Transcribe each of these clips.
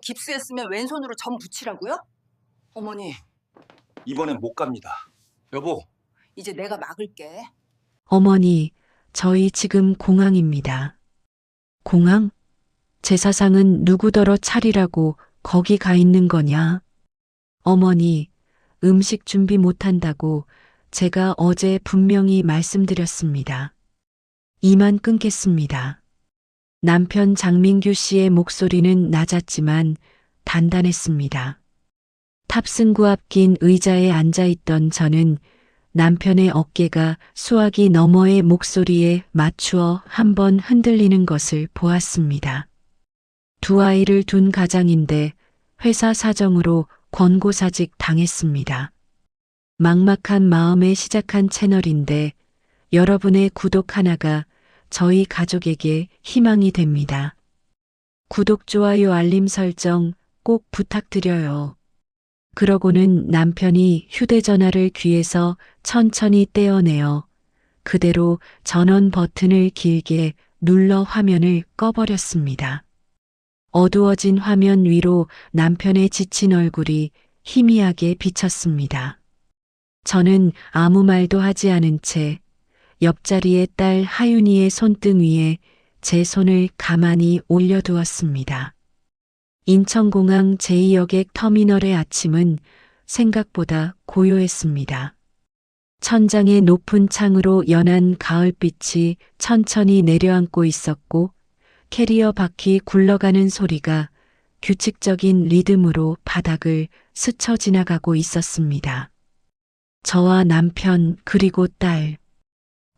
깁스했으면 왼손으로 점 붙이라고요? 어머니, 이번엔 못 갑니다. 여보, 이제 내가 막을게. 어머니, 저희 지금 공항입니다. 공항? 제사상은 누구더러 차리라고 거기 가 있는 거냐? 어머니, 음식 준비 못한다고 제가 어제 분명히 말씀드렸습니다. 이만 끊겠습니다. 남편 장민규 씨의 목소리는 낮았지만 단단했습니다. 탑승구 앞 긴 의자에 앉아있던 저는 남편의 어깨가 수화기 너머의 목소리에 맞추어 한번 흔들리는 것을 보았습니다. 두 아이를 둔 가장인데 회사 사정으로 권고사직 당했습니다. 막막한 마음에 시작한 채널인데 여러분의 구독 하나가 저희 가족에게 희망이 됩니다. 구독, 좋아요, 알림 설정 꼭 부탁드려요. 그러고는 남편이 휴대전화를 귀에서 천천히 떼어내어 그대로 전원 버튼을 길게 눌러 화면을 꺼버렸습니다. 어두워진 화면 위로 남편의 지친 얼굴이 희미하게 비쳤습니다. 저는 아무 말도 하지 않은 채 옆자리의 딸 하윤이의 손등 위에 제 손을 가만히 올려두었습니다. 인천공항 제2여객 터미널의 아침은 생각보다 고요했습니다. 천장의 높은 창으로 연한 가을빛이 천천히 내려앉고 있었고 캐리어 바퀴 굴러가는 소리가 규칙적인 리듬으로 바닥을 스쳐 지나가고 있었습니다. 저와 남편 그리고 딸,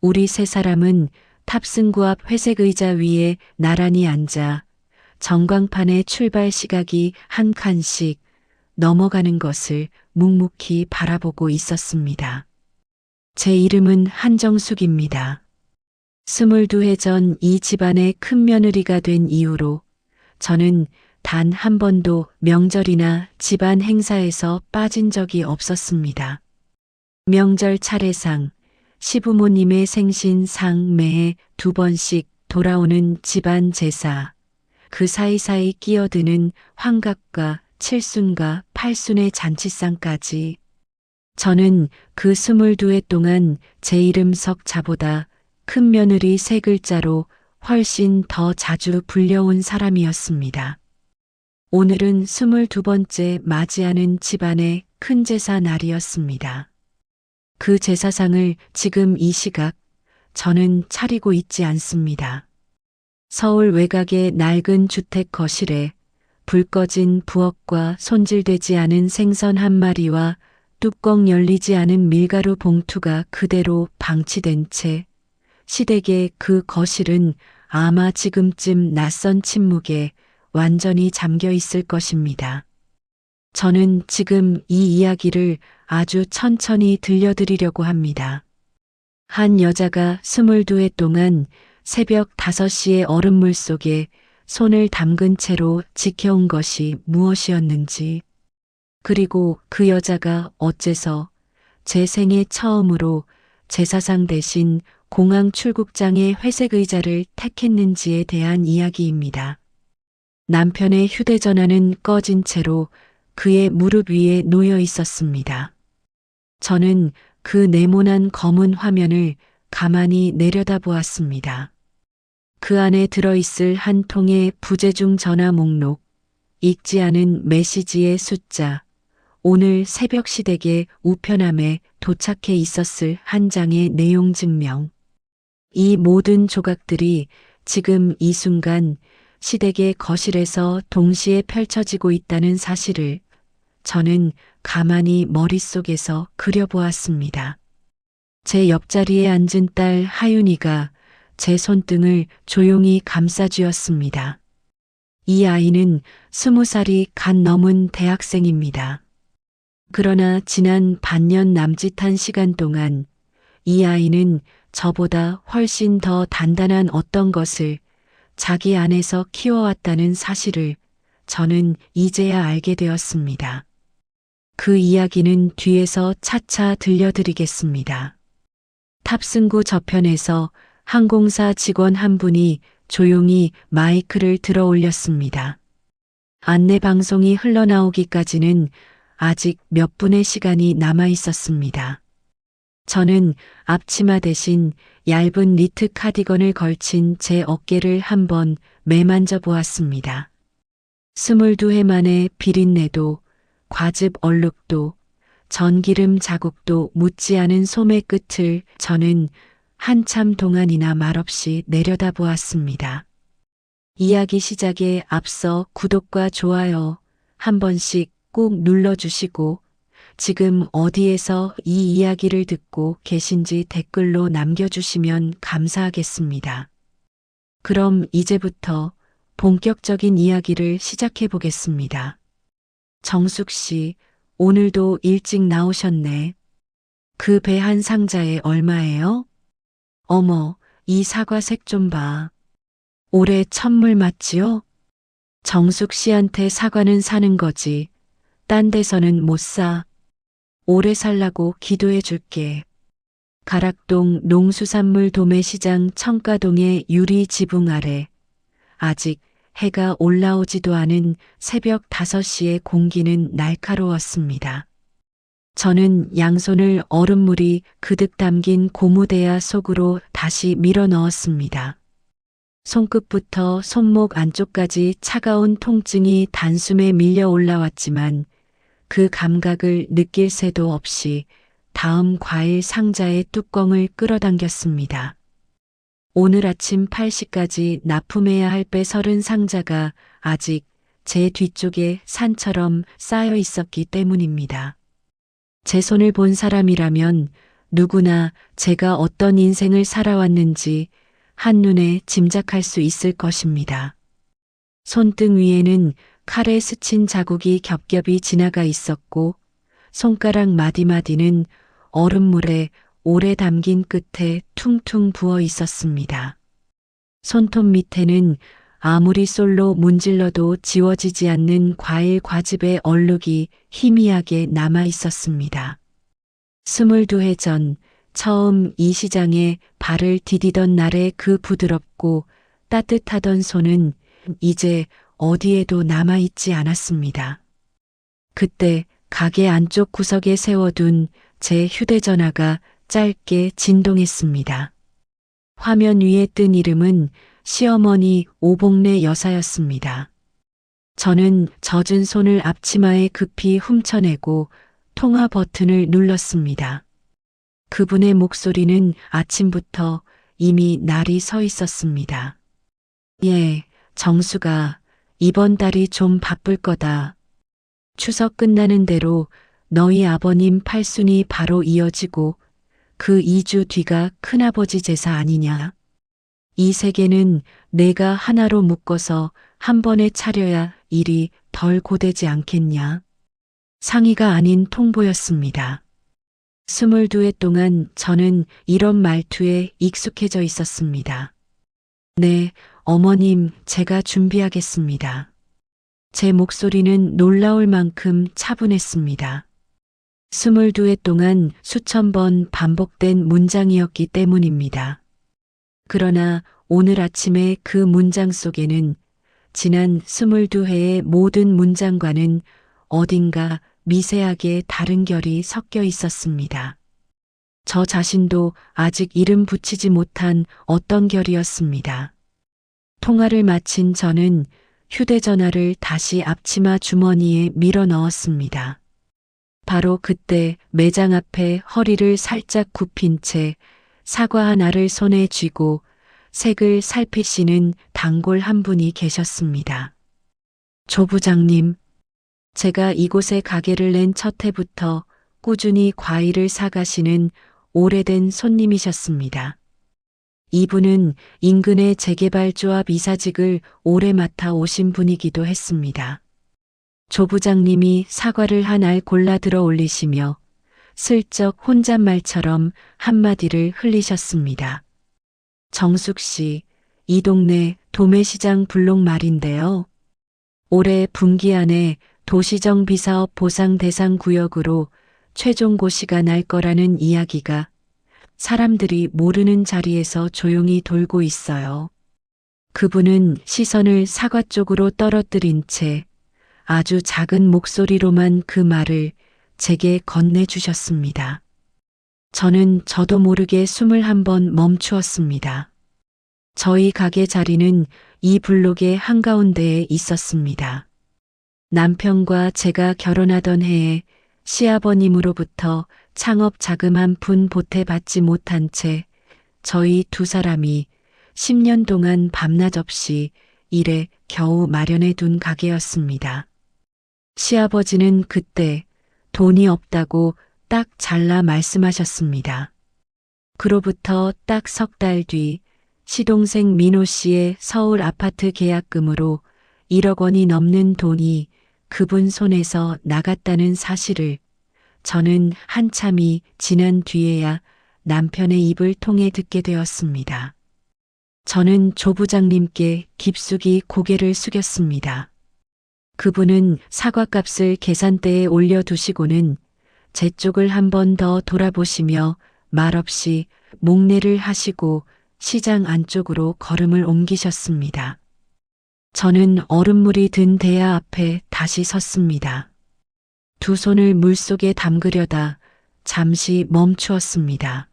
우리 세 사람은 탑승구 앞 회색 의자 위에 나란히 앉아 전광판의 출발 시각이 한 칸씩 넘어가는 것을 묵묵히 바라보고 있었습니다. 제 이름은 한정숙입니다. 22해 전 이 집안의 큰 며느리가 된 이후로 저는 단 한 번도 명절이나 집안 행사에서 빠진 적이 없었습니다. 명절 차례상, 시부모님의 생신상 매해 2번씩 돌아오는 집안 제사, 그 사이사이 끼어드는 환갑과 칠순과 팔순의 잔치상까지 저는 그 22해 동안 제 이름 석자보다 큰 며느리 3글자로 훨씬 더 자주 불려온 사람이었습니다. 오늘은 22번째 맞이하는 집안의 큰 제사 날이었습니다. 그 제사상을 지금 이 시각 저는 차리고 있지 않습니다. 서울 외곽의 낡은 주택 거실에 불 꺼진 부엌과 손질되지 않은 생선 한 마리와 뚜껑 열리지 않은 밀가루 봉투가 그대로 방치된 채 시댁의 그 거실은 아마 지금쯤 낯선 침묵에 완전히 잠겨 있을 것입니다. 저는 지금 이 이야기를 아주 천천히 들려드리려고 합니다. 한 여자가 22해 동안 새벽 5시의 얼음물 속에 손을 담근 채로 지켜온 것이 무엇이었는지, 그리고 그 여자가 어째서 제 생애 처음으로 제사상 대신 공항 출국장의 회색 의자를 택했는지에 대한 이야기입니다. 남편의 휴대전화는 꺼진 채로 그의 무릎 위에 놓여 있었습니다. 저는 그 네모난 검은 화면을 가만히 내려다보았습니다. 그 안에 들어있을 한 통의 부재중 전화 목록, 읽지 않은 메시지의 숫자, 오늘 새벽 시댁의 우편함에 도착해 있었을 한 장의 내용 증명. 이 모든 조각들이 지금 이 순간 시댁의 거실에서 동시에 펼쳐지고 있다는 사실을 저는 가만히 머릿속에서 그려보았습니다. 제 옆자리에 앉은 딸 하윤이가 제 손등을 조용히 감싸주었습니다. 이 아이는 20살이 갓 넘은 대학생입니다. 그러나 지난 반년 남짓한 시간 동안 이 아이는 저보다 훨씬 더 단단한 어떤 것을 자기 안에서 키워왔다는 사실을 저는 이제야 알게 되었습니다. 그 이야기는 뒤에서 차차 들려드리겠습니다. 탑승구 저편에서 항공사 직원 한 분이 조용히 마이크를 들어 올렸습니다. 안내 방송이 흘러나오기까지는 아직 몇 분의 시간이 남아 있었습니다. 저는 앞치마 대신 얇은 니트 카디건을 걸친 제 어깨를 한번 매만져 보았습니다. 22해 만에 비린내도 과즙 얼룩도 전기름 자국도 묻지 않은 소매 끝을 저는 한참 동안이나 말없이 내려다보았습니다. 이야기 시작에 앞서 구독과 좋아요 한 번씩 꼭 눌러주시고 지금 어디에서 이 이야기를 듣고 계신지 댓글로 남겨주시면 감사하겠습니다. 그럼 이제부터 본격적인 이야기를 시작해 보겠습니다. 정숙 씨, 오늘도 일찍 나오셨네. 그 배 한 상자에 얼마예요? 어머, 이 사과색 좀 봐. 올해 천물 맞지요? 정숙 씨한테 사과는 사는 거지. 딴 데서는 못 사. 오래 살라고 기도해 줄게. 가락동 농수산물 도매시장 청가동의 유리 지붕 아래. 아직 해가 올라오지도 않은 새벽 5시의 공기는 날카로웠습니다. 저는 양손을 얼음물이 그득 담긴 고무대야 속으로 다시 밀어 넣었습니다. 손끝부터 손목 안쪽까지 차가운 통증이 단숨에 밀려 올라왔지만 그 감각을 느낄 새도 없이 다음 과일 상자의 뚜껑을 끌어당겼습니다. 오늘 아침 8시까지 납품해야 할 배 30상자가 아직 제 뒤쪽에 산처럼 쌓여 있었기 때문입니다. 제 손을 본 사람이라면 누구나 제가 어떤 인생을 살아왔는지 한눈에 짐작할 수 있을 것입니다. 손등 위에는 칼에 스친 자국이 겹겹이 지나가 있었고 손가락 마디마디는 얼음물에 오래 담긴 끝에 퉁퉁 부어 있었습니다. 손톱 밑에는 아무리 솔로 문질러도 지워지지 않는 과일 과즙의 얼룩이 희미하게 남아 있었습니다. 22해 전 처음 이 시장에 발을 디디던 날의 그 부드럽고 따뜻하던 손은 이제 어디에도 남아있지 않았습니다. 그때 가게 안쪽 구석에 세워둔 제 휴대전화가 짧게 진동했습니다. 화면 위에 뜬 이름은 시어머니 오복래 여사였습니다. 저는 젖은 손을 앞치마에 급히 훔쳐내고 통화 버튼을 눌렀습니다. 그분의 목소리는 아침부터 이미 날이 서 있었습니다. 예, 정수가 이번 달이 좀 바쁠 거다. 추석 끝나는 대로 너희 아버님 팔순이 바로 이어지고 그 2주 뒤가 큰아버지 제사 아니냐. 이 세 개는 내가 하나로 묶어서 한 번에 차려야 일이 덜 고되지 않겠냐. 상의가 아닌 통보였습니다. 22해 동안 저는 이런 말투에 익숙해져 있었습니다. 네, 어머님, 제가 준비하겠습니다. 제 목소리는 놀라울 만큼 차분했습니다. 22해 동안 수천 번 반복된 문장이었기 때문입니다. 그러나 오늘 아침에 그 문장 속에는 지난 22회의 모든 문장과는 어딘가 미세하게 다른 결이 섞여 있었습니다. 저 자신도 아직 이름 붙이지 못한 어떤 결이었습니다. 통화를 마친 저는 휴대전화를 다시 앞치마 주머니에 밀어 넣었습니다. 바로 그때 매장 앞에 허리를 살짝 굽힌 채 사과 하나를 손에 쥐고 색을 살피시는 단골 한 분이 계셨습니다. 조 부장님, 제가 이곳에 가게를 낸 첫 해부터 꾸준히 과일을 사가시는 오래된 손님이셨습니다. 이분은 인근의 재개발조합 이사직을 오래 맡아 오신 분이기도 했습니다. 조 부장님이 사과를 한 알 골라 들어 올리시며 슬쩍 혼잣말처럼 한마디를 흘리셨습니다. 정숙 씨, 이 동네 도매시장 블록 말인데요. 올해 분기 안에 도시정 비사업 보상 대상 구역으로 최종 고시가 날 거라는 이야기가 사람들이 모르는 자리에서 조용히 돌고 있어요. 그분은 시선을 사과 쪽으로 떨어뜨린 채 아주 작은 목소리로만 그 말을 제게 건네주셨습니다. 저도 모르게 숨을 한번 멈추었습니다. 저희 가게 자리는 이 블록의 한가운데에 있었습니다. 남편과 제가 결혼하던 해에 시아버님으로부터 창업 자금 한 푼 보태받지 못한 채 저희 두 사람이 10년 동안 밤낮 없이 일에 겨우 마련해 둔 가게였습니다. 시아버지는 그때 돈이 없다고 딱 잘라 말씀하셨습니다. 그로부터 딱 석 달 뒤 시동생 민호 씨의 서울 아파트 계약금으로 1억 원이 넘는 돈이 그분 손에서 나갔다는 사실을 저는 한참이 지난 뒤에야 남편의 입을 통해 듣게 되었습니다. 저는 조 부장님께 깊숙이 고개를 숙였습니다. 그분은 사과값을 계산대에 올려두시고는 제 쪽을 한 번 더 돌아보시며 말없이 목례를 하시고 시장 안쪽으로 걸음을 옮기셨습니다. 저는 얼음물이 든 대야 앞에 다시 섰습니다. 두 손을 물속에 담그려다 잠시 멈추었습니다.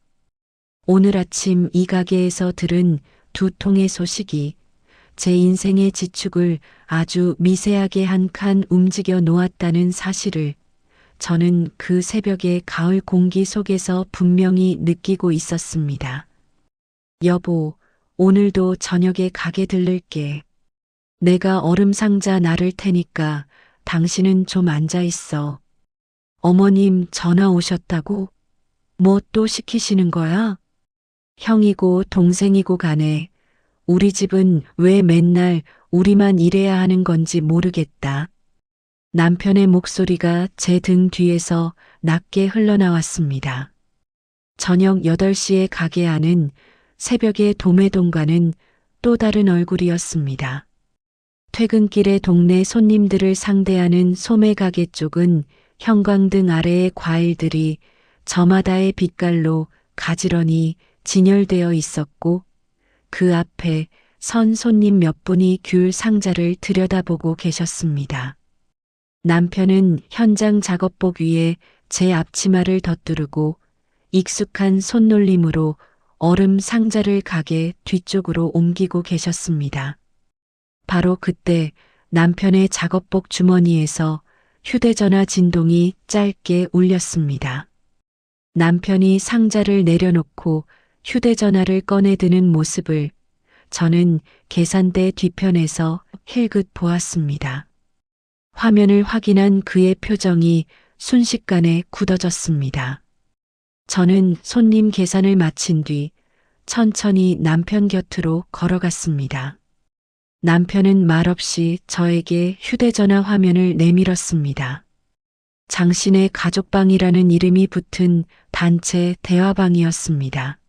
오늘 아침 이 가게에서 들은 두 통의 소식이 제 인생의 지축을 아주 미세하게 한 칸 움직여 놓았다는 사실을 저는 그 새벽의 가을 공기 속에서 분명히 느끼고 있었습니다. 여보, 오늘도 저녁에 가게 들를게. 내가 얼음 상자 나를 테니까 당신은 좀 앉아 있어. 어머님 전화 오셨다고? 뭐 또 시키시는 거야? 형이고 동생이고 간에 우리 집은 왜 맨날 우리만 일해야 하는 건지 모르겠다. 남편의 목소리가 제 등 뒤에서 낮게 흘러나왔습니다. 저녁 8시에 가게 안은 새벽의 도매동과는 또 다른 얼굴이었습니다. 퇴근길에 동네 손님들을 상대하는 소매 가게 쪽은 형광등 아래의 과일들이 저마다의 빛깔로 가지런히 진열되어 있었고 그 앞에 선 손님 몇 분이 귤 상자를 들여다보고 계셨습니다. 남편은 현장 작업복 위에 제 앞치마를 덧두르고 익숙한 손놀림으로 얼음 상자를 가게 뒤쪽으로 옮기고 계셨습니다. 바로 그때 남편의 작업복 주머니에서 휴대전화 진동이 짧게 울렸습니다. 남편이 상자를 내려놓고 휴대전화를 꺼내드는 모습을 저는 계산대 뒤편에서 힐긋 보았습니다. 화면을 확인한 그의 표정이 순식간에 굳어졌습니다. 저는 손님 계산을 마친 뒤 천천히 남편 곁으로 걸어갔습니다. 남편은 말없이 저에게 휴대전화 화면을 내밀었습니다. 장신의 가족방이라는 이름이 붙은 단체 대화방이었습니다.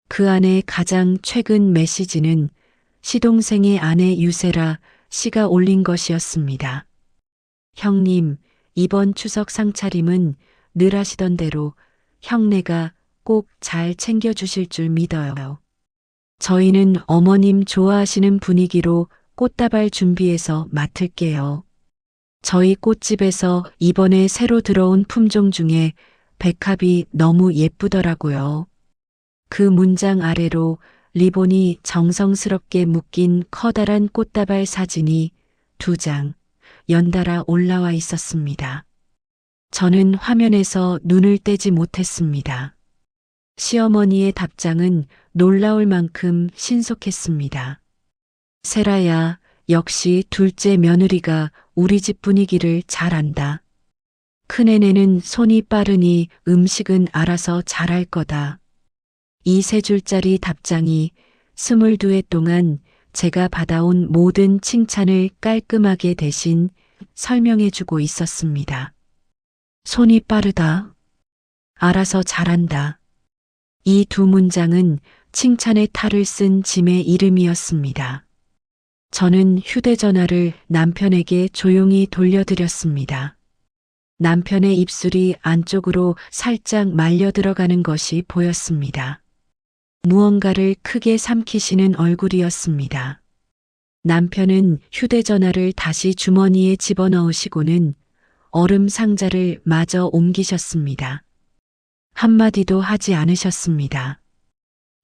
그 안에 가장 최근 메시지는 시동생의 아내 유세라 씨가 올린 것이었습니다. 형님, 이번 추석 상차림은 늘 하시던 대로 형네가 꼭 잘 챙겨주실 줄 믿어요. 저희는 어머님 좋아하시는 분위기로 꽃다발 준비해서 맡을게요. 저희 꽃집에서 이번에 새로 들어온 품종 중에 백합이 너무 예쁘더라고요. 그 문장 아래로 리본이 정성스럽게 묶인 커다란 꽃다발 사진이 2장 연달아 올라와 있었습니다. 저는 화면에서 눈을 떼지 못했습니다. 시어머니의 답장은 놀라울 만큼 신속했습니다. 세라야, 역시 둘째 며느리가 우리 집 분위기를 잘 안다. 큰애네는 손이 빠르니 음식은 알아서 잘할 거다. 이 3줄짜리 답장이 22회 동안 제가 받아온 모든 칭찬을 깔끔하게 대신 설명해주고 있었습니다. 손이 빠르다. 알아서 잘한다. 이 두 문장은 칭찬의 탈을 쓴 짐의 이름이었습니다. 저는 휴대전화를 남편에게 조용히 돌려드렸습니다. 남편의 입술이 안쪽으로 살짝 말려 들어가는 것이 보였습니다. 무언가를 크게 삼키시는 얼굴이었습니다. 남편은 휴대전화를 다시 주머니에 집어넣으시고는 얼음 상자를 마저 옮기셨습니다. 한마디도 하지 않으셨습니다.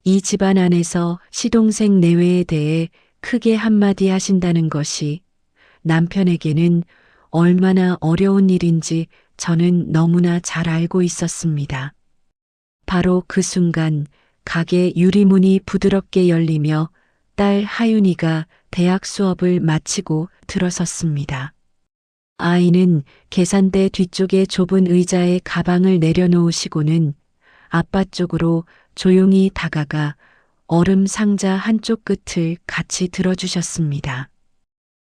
이 집안 안에서 시동생 내외에 대해 크게 한마디 하신다는 것이 남편에게는 얼마나 어려운 일인지 저는 너무나 잘 알고 있었습니다. 바로 그 순간 가게 유리문이 부드럽게 열리며 딸 하윤이가 대학 수업을 마치고 들어섰습니다. 아이는 계산대 뒤쪽에 좁은 의자에 가방을 내려놓으시고는 아빠 쪽으로 조용히 다가가 얼음 상자 한쪽 끝을 같이 들어주셨습니다.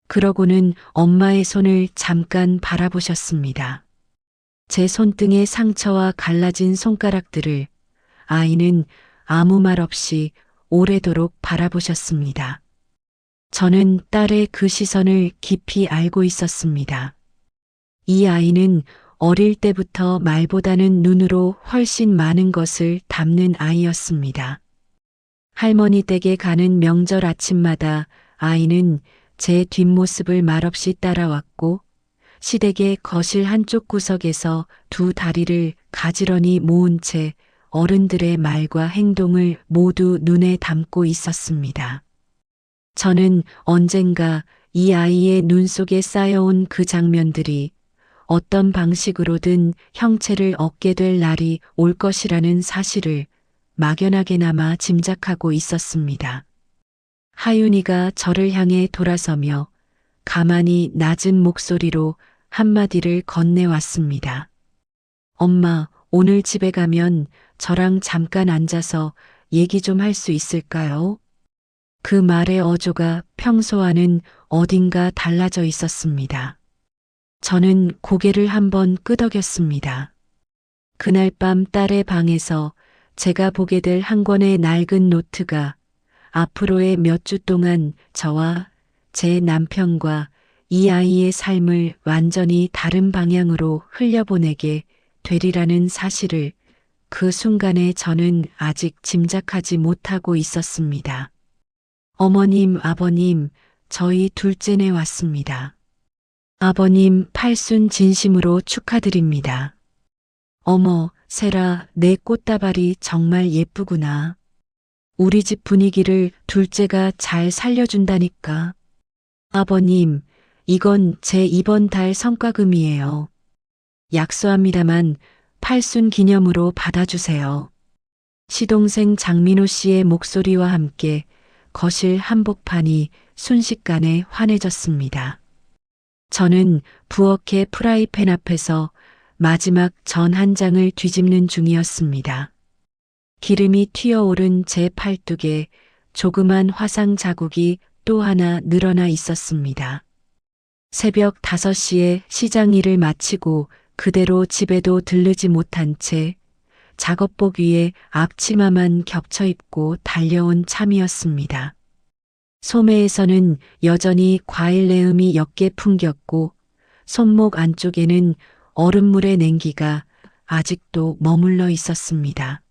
그러고는 엄마의 손을 잠깐 바라보셨습니다. 제 손등의 상처와 갈라진 손가락들을 아이는 아무 말 없이 오래도록 바라보셨습니다. 저는 딸의 그 시선을 깊이 알고 있었습니다. 이 아이는 어릴 때부터 말보다는 눈으로 훨씬 많은 것을 담는 아이였습니다. 할머니 댁에 가는 명절 아침마다 아이는 제 뒷모습을 말없이 따라왔고 시댁의 거실 한쪽 구석에서 두 다리를 가지런히 모은 채 어른들의 말과 행동을 모두 눈에 담고 있었습니다. 저는 언젠가 이 아이의 눈 속에 쌓여온 그 장면들이 어떤 방식으로든 형체를 얻게 될 날이 올 것이라는 사실을 막연하게나마 짐작하고 있었습니다. 하윤이가 저를 향해 돌아서며 가만히 낮은 목소리로 한마디를 건네왔습니다. 엄마, 오늘 집에 가면 저랑 잠깐 앉아서 얘기 좀 할 수 있을까요? 그 말의 어조가 평소와는 어딘가 달라져 있었습니다. 저는 고개를 한번 끄덕였습니다. 그날 밤 딸의 방에서 제가 보게 될 한 권의 낡은 노트가 앞으로의 몇 주 동안 저와 제 남편과 이 아이의 삶을 완전히 다른 방향으로 흘려보내게 되리라는 사실을 그 순간에 저는 아직 짐작하지 못하고 있었습니다. 어머님, 아버님, 저희 둘째네 왔습니다. 아버님, 팔순 진심으로 축하드립니다. 어머, 세라, 내 꽃다발이 정말 예쁘구나. 우리 집 분위기를 둘째가 잘 살려준다니까. 아버님, 이건 제 이번 달 성과금이에요. 약소합니다만 팔순 기념으로 받아주세요. 시동생 장민호 씨의 목소리와 함께 거실 한복판이 순식간에 환해졌습니다. 저는 부엌의 프라이팬 앞에서 마지막 전 한 장을 뒤집는 중이었습니다. 기름이 튀어오른 제 팔뚝에 조그만 화상 자국이 또 하나 늘어나 있었습니다. 새벽 5시에 시장 일을 마치고 그대로 집에도 들르지 못한 채 작업복 위에 앞치마만 겹쳐 입고 달려온 참이었습니다. 소매에서는 여전히 과일 내음이 옅게 풍겼고 손목 안쪽에는 얼음물의 냉기가 아직도 머물러 있었습니다.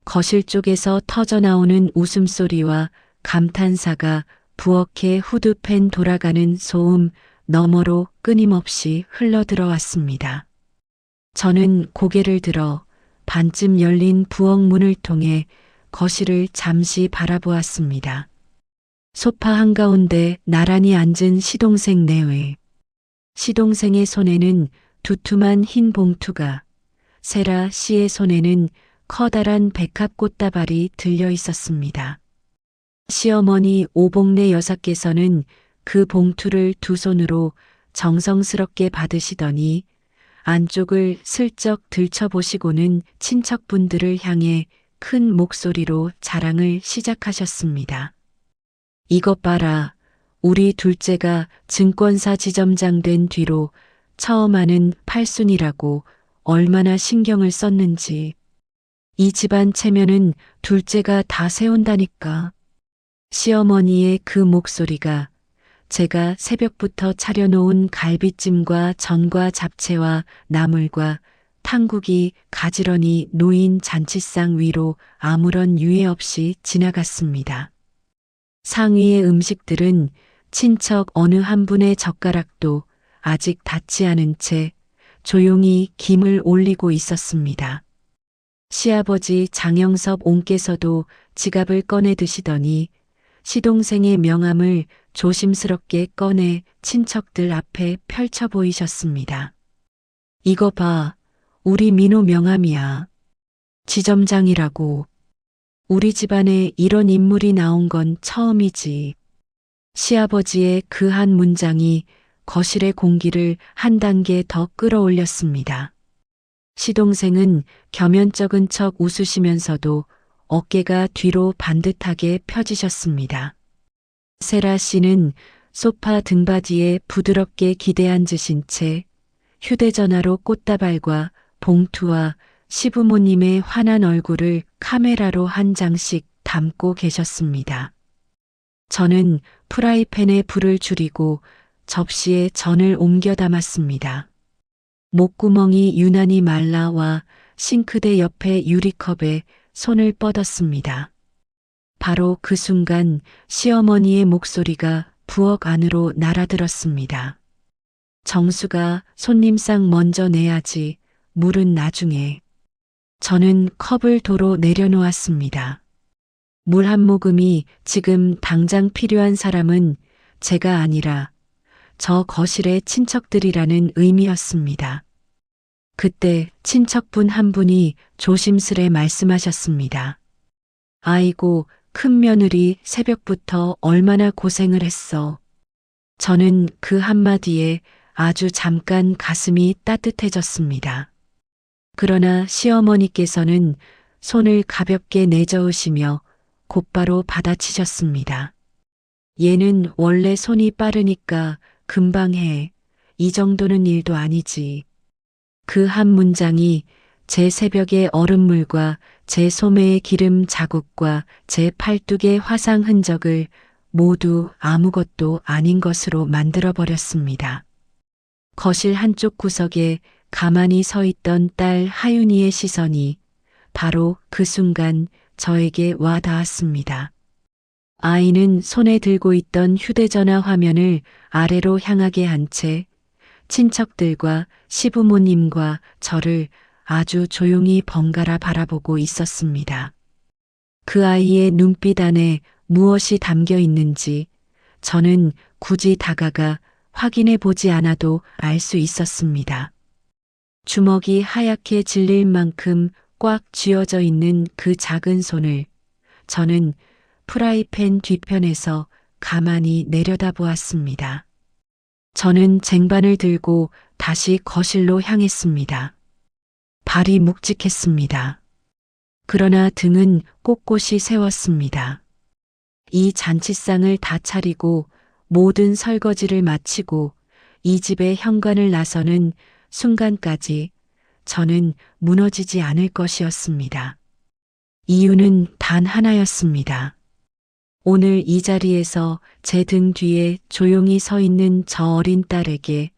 거실 쪽에서 터져나오는 웃음소리와 감탄사가 부엌의 후드팬 돌아가는 소음 너머로 끊임없이 흘러들어왔습니다. 저는 고개를 들어 반쯤 열린 부엌 문을 통해 거실을 잠시 바라보았습니다. 소파 한가운데 나란히 앉은 시동생 내외. 시동생의 손에는 두툼한 흰 봉투가, 세라 씨의 손에는 커다란 백합 꽃다발이 들려 있었습니다. 시어머니 오복래 여사께서는 그 봉투를 두 손으로 정성스럽게 받으시더니 안쪽을 슬쩍 들춰보시고는 친척분들을 향해 큰 목소리로 자랑을 시작하셨습니다. 이것 봐라. 우리 둘째가 증권사 지점장 된 뒤로 처음 하는 팔순이라고 얼마나 신경을 썼는지. 이 집안 체면은 둘째가 다 세운다니까. 시어머니의 그 목소리가 제가 새벽부터 차려놓은 갈비찜과 전과 잡채와 나물과 탕국이 가지런히 놓인 잔치상 위로 아무런 유해 없이 지나갔습니다. 상위의 음식들은 친척 어느 한 분의 젓가락도 아직 닿지 않은 채 조용히 김을 올리고 있었습니다. 시아버지 장영섭 옹께서도 지갑을 꺼내 드시더니 시동생의 명함을 조심스럽게 꺼내 친척들 앞에 펼쳐 보이셨습니다. 이거 봐, 우리 민호 명함이야. 지점장이라고. 우리 집안에 이런 인물이 나온 건 처음이지. 시아버지의 그 한 문장이 거실의 공기를 한 단계 더 끌어올렸습니다. 시동생은 겸연쩍은 척 웃으시면서도 어깨가 뒤로 반듯하게 펴지셨습니다. 세라 씨는 소파 등받이에 부드럽게 기대앉으신 채 휴대전화로 꽃다발과 봉투와 시부모님의 환한 얼굴을 카메라로 한 장씩 담고 계셨습니다. 저는 프라이팬에 불을 줄이고 접시에 전을 옮겨 담았습니다. 목구멍이 유난히 말라와 싱크대 옆에 유리컵에 손을 뻗었습니다. 바로 그 순간 시어머니의 목소리가 부엌 안으로 날아들었습니다. 정수가 손님상 먼저 내야지, 물은 나중에. 저는 컵을 도로 내려놓았습니다. 물 한 모금이 지금 당장 필요한 사람은 제가 아니라 저 거실의 친척들이라는 의미였습니다. 그때 친척분 한 분이 조심스레 말씀하셨습니다. 아이고, 큰 며느리 새벽부터 얼마나 고생을 했어. 저는 그 한마디에 아주 잠깐 가슴이 따뜻해졌습니다. 그러나 시어머니께서는 손을 가볍게 내저으시며 곧바로 받아치셨습니다. 얘는 원래 손이 빠르니까 금방 해. 이 정도는 일도 아니지. 그 한 문장이 제 새벽의 얼음물과 제 소매의 기름 자국과 제 팔뚝의 화상 흔적을 모두 아무것도 아닌 것으로 만들어버렸습니다. 거실 한쪽 구석에 가만히 서 있던 딸 하윤이의 시선이 바로 그 순간 저에게 와 닿았습니다. 아이는 손에 들고 있던 휴대전화 화면을 아래로 향하게 한 채 친척들과 시부모님과 저를 아주 조용히 번갈아 바라보고 있었습니다. 그 아이의 눈빛 안에 무엇이 담겨 있는지 저는 굳이 다가가 확인해 보지 않아도 알 수 있었습니다. 주먹이 하얗게 질릴 만큼 꽉 쥐어져 있는 그 작은 손을 저는 프라이팬 뒤편에서 가만히 내려다보았습니다. 저는 쟁반을 들고 다시 거실로 향했습니다. 발이 묵직했습니다. 그러나 등은 꼿꼿이 세웠습니다. 이 잔치상을 다 차리고 모든 설거지를 마치고 이 집의 현관을 나서는 순간까지 저는 무너지지 않을 것이었습니다. 이유는 단 하나였습니다. 오늘 이 자리에서 제 등 뒤에 조용히 서 있는 저 어린 딸에게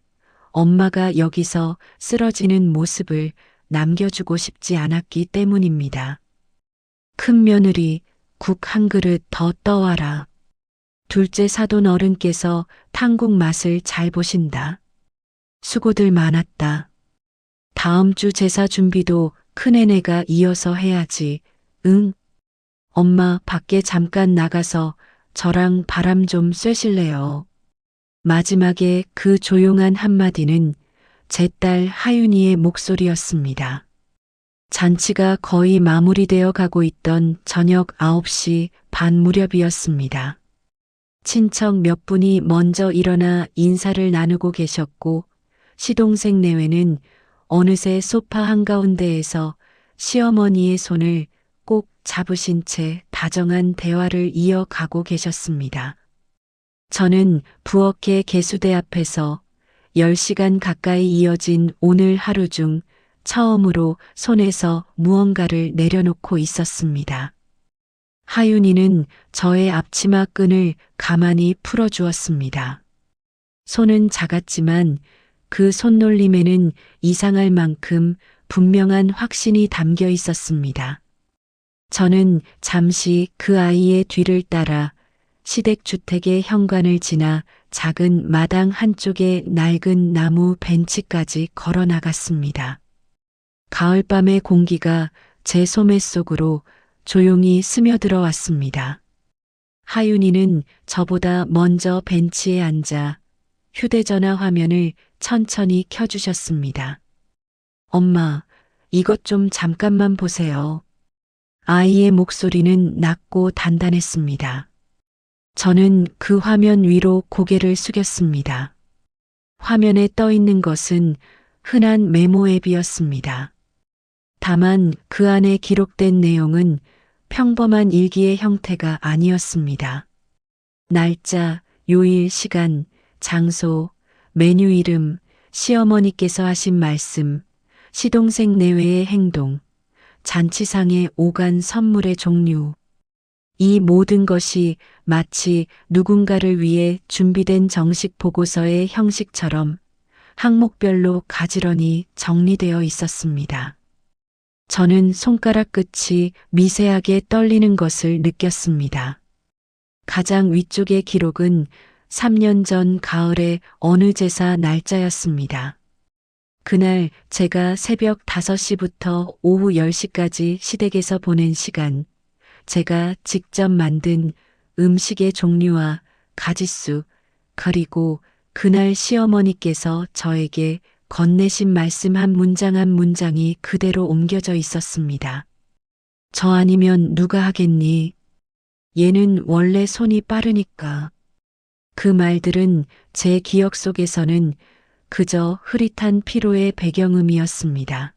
엄마가 여기서 쓰러지는 모습을 남겨주고 싶지 않았기 때문입니다. 큰 며느리, 국 한 그릇 더 떠와라. 둘째 사돈 어른께서 탕국 맛을 잘 보신다. 수고들 많았다. 다음 주 제사 준비도 큰애네가 이어서 해야지. 응? 엄마 밖에 잠깐 나가서 저랑 바람 좀 쐬실래요? 마지막에 그 조용한 한마디는 제 딸 하윤이의 목소리였습니다. 잔치가 거의 마무리되어 가고 있던 저녁 9시 반 무렵이었습니다. 친척 몇 분이 먼저 일어나 인사를 나누고 계셨고 시동생 내외는 어느새 소파 한가운데에서 시어머니의 손을 꼭 잡으신 채 다정한 대화를 이어가고 계셨습니다. 저는 부엌의 개수대 앞에서 10시간 가까이 이어진 오늘 하루 중 처음으로 손에서 무언가를 내려놓고 있었습니다. 하윤이는 저의 앞치마 끈을 가만히 풀어주었습니다. 손은 작았지만 그 손놀림에는 이상할 만큼 분명한 확신이 담겨 있었습니다. 저는 잠시 그 아이의 뒤를 따라 시댁주택의 현관을 지나 작은 마당 한쪽에 낡은 나무 벤치까지 걸어 나갔습니다. 가을밤의 공기가 제 소매 속으로 조용히 스며들어 왔습니다. 하윤이는 저보다 먼저 벤치에 앉아 휴대전화 화면을 천천히 켜주셨습니다. 엄마, 이것 좀 잠깐만 보세요. 아이의 목소리는 낮고 단단했습니다. 저는 그 화면 위로 고개를 숙였습니다. 화면에 떠 있는 것은 흔한 메모 앱이었습니다. 다만 그 안에 기록된 내용은 평범한 일기의 형태가 아니었습니다. 날짜, 요일, 시간, 장소, 메뉴 이름, 시어머니께서 하신 말씀, 시동생 내외의 행동, 잔치상의 오간 선물의 종류. 이 모든 것이 마치 누군가를 위해 준비된 정식 보고서의 형식처럼 항목별로 가지런히 정리되어 있었습니다. 저는 손가락 끝이 미세하게 떨리는 것을 느꼈습니다. 가장 위쪽의 기록은 3년 전 가을의 어느 제사 날짜였습니다. 그날 제가 새벽 5시부터 오후 10시까지 시댁에서 보낸 시간, 제가 직접 만든 음식의 종류와 가짓수, 그리고 그날 시어머니께서 저에게 건네신 말씀 한 문장 한 문장이 그대로 옮겨져 있었습니다. 저 아니면 누가 하겠니? 얘는 원래 손이 빠르니까. 그 말들은 제 기억 속에서는 그저 흐릿한 피로의 배경음이었습니다.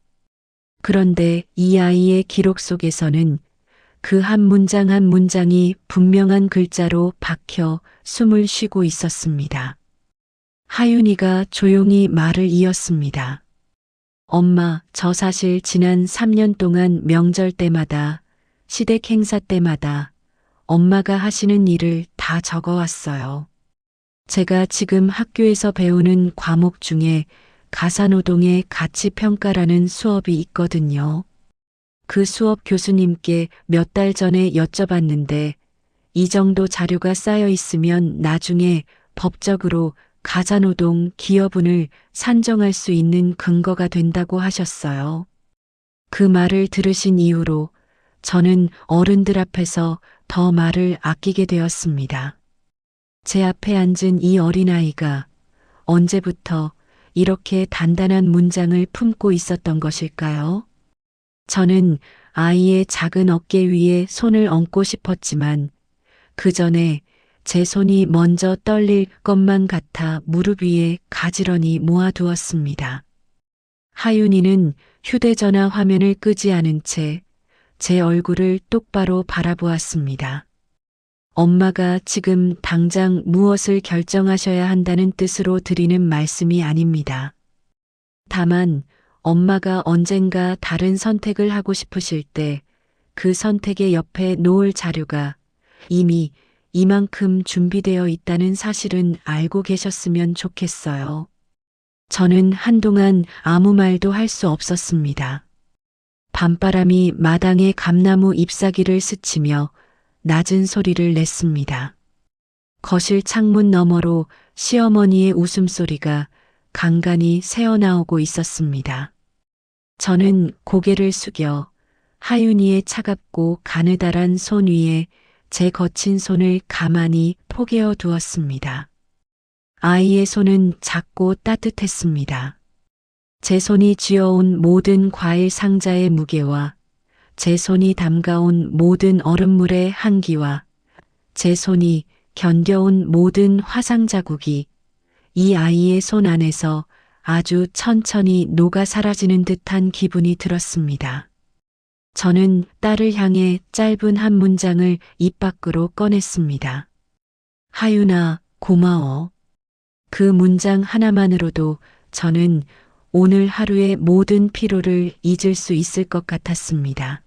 그런데 이 아이의 기록 속에서는 그 한 문장 한 문장이 분명한 글자로 박혀 숨을 쉬고 있었습니다. 하윤이가 조용히 말을 이었습니다. 엄마, 저 사실 지난 3년 동안 명절 때마다, 시댁 행사 때마다 엄마가 하시는 일을 다 적어왔어요. 제가 지금 학교에서 배우는 과목 중에 가사노동의 가치평가라는 수업이 있거든요. 그 수업 교수님께 몇 달 전에 여쭤봤는데 이 정도 자료가 쌓여 있으면 나중에 법적으로 가사노동 기여분을 산정할 수 있는 근거가 된다고 하셨어요. 그 말을 들으신 이후로 저는 어른들 앞에서 더 말을 아끼게 되었습니다. 제 앞에 앉은 이 어린아이가 언제부터 이렇게 단단한 문장을 품고 있었던 것일까요? 저는 아이의 작은 어깨 위에 손을 얹고 싶었지만 그 전에 제 손이 먼저 떨릴 것만 같아 무릎 위에 가지런히 모아두었습니다. 하윤이는 휴대전화 화면을 끄지 않은 채 제 얼굴을 똑바로 바라보았습니다. 엄마가 지금 당장 무엇을 결정하셔야 한다는 뜻으로 드리는 말씀이 아닙니다. 다만 엄마가 언젠가 다른 선택을 하고 싶으실 때 그 선택의 옆에 놓을 자료가 이미 이만큼 준비되어 있다는 사실은 알고 계셨으면 좋겠어요. 저는 한동안 아무 말도 할 수 없었습니다. 밤바람이 마당의 감나무 잎사귀를 스치며 낮은 소리를 냈습니다. 거실 창문 너머로 시어머니의 웃음소리가 간간히 새어나오고 있었습니다. 저는 고개를 숙여 하윤이의 차갑고 가느다란 손 위에 제 거친 손을 가만히 포개어 두었습니다. 아이의 손은 작고 따뜻했습니다. 제 손이 쥐어온 모든 과일 상자의 무게와 제 손이 담가온 모든 얼음물의 향기와 제 손이 견뎌온 모든 화상 자국이 이 아이의 손 안에서 아주 천천히 녹아 사라지는 듯한 기분이 들었습니다. 저는 딸을 향해 짧은 한 문장을 입 밖으로 꺼냈습니다. 하윤아, 고마워. 그 문장 하나만으로도 저는 오늘 하루의 모든 피로를 잊을 수 있을 것 같았습니다.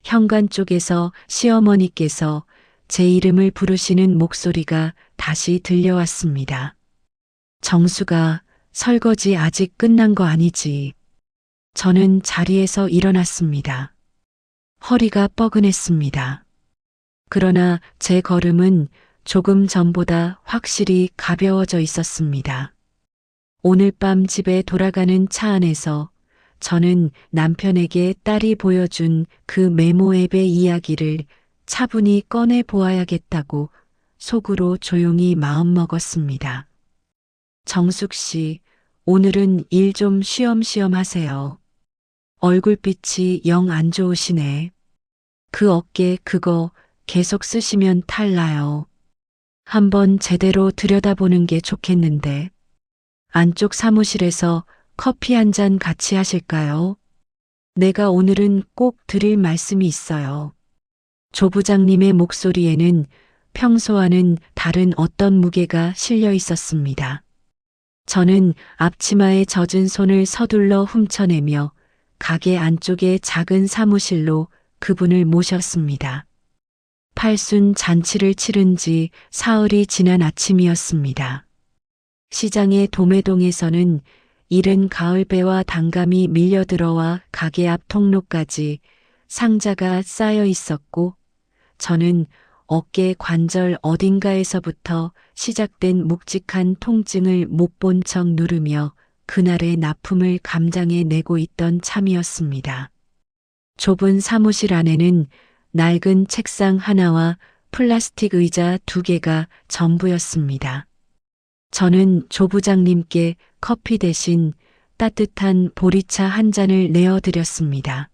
현관 쪽에서 시어머니께서 제 이름을 부르시는 목소리가 다시 들려왔습니다. 정수가, 설거지 아직 끝난 거 아니지? 저는 자리에서 일어났습니다. 허리가 뻐근했습니다. 그러나 제 걸음은 조금 전보다 확실히 가벼워져 있었습니다. 오늘 밤 집에 돌아가는 차 안에서 저는 남편에게 딸이 보여준 그 메모 앱의 이야기를 차분히 꺼내 보아야겠다고 속으로 조용히 마음먹었습니다. 정숙 씨, 오늘은 일 좀 쉬엄쉬엄 하세요. 얼굴빛이 영 안 좋으시네. 그 어깨 그거 계속 쓰시면 탈 나요. 한번 제대로 들여다보는 게 좋겠는데. 안쪽 사무실에서 커피 한 잔 같이 하실까요? 내가 오늘은 꼭 드릴 말씀이 있어요. 조 부장님의 목소리에는 평소와는 다른 어떤 무게가 실려 있었습니다. 저는 앞치마에 젖은 손을 서둘러 훔쳐내며 가게 안쪽의 작은 사무실로 그분을 모셨습니다. 팔순 잔치를 치른 지 사흘이 지난 아침이었습니다. 시장의 도매동에서는 이른 가을배와 단감이 밀려들어와 가게 앞 통로까지 상자가 쌓여 있었고, 저는 어깨 관절 어딘가에서부터 시작된 묵직한 통증을 못 본 척 누르며 그날의 납품을 감장해 내고 있던 참이었습니다. 좁은 사무실 안에는 낡은 책상 하나와 플라스틱 의자 2개가 전부였습니다. 저는 조 부장님께 커피 대신 따뜻한 보리차 한 잔을 내어드렸습니다.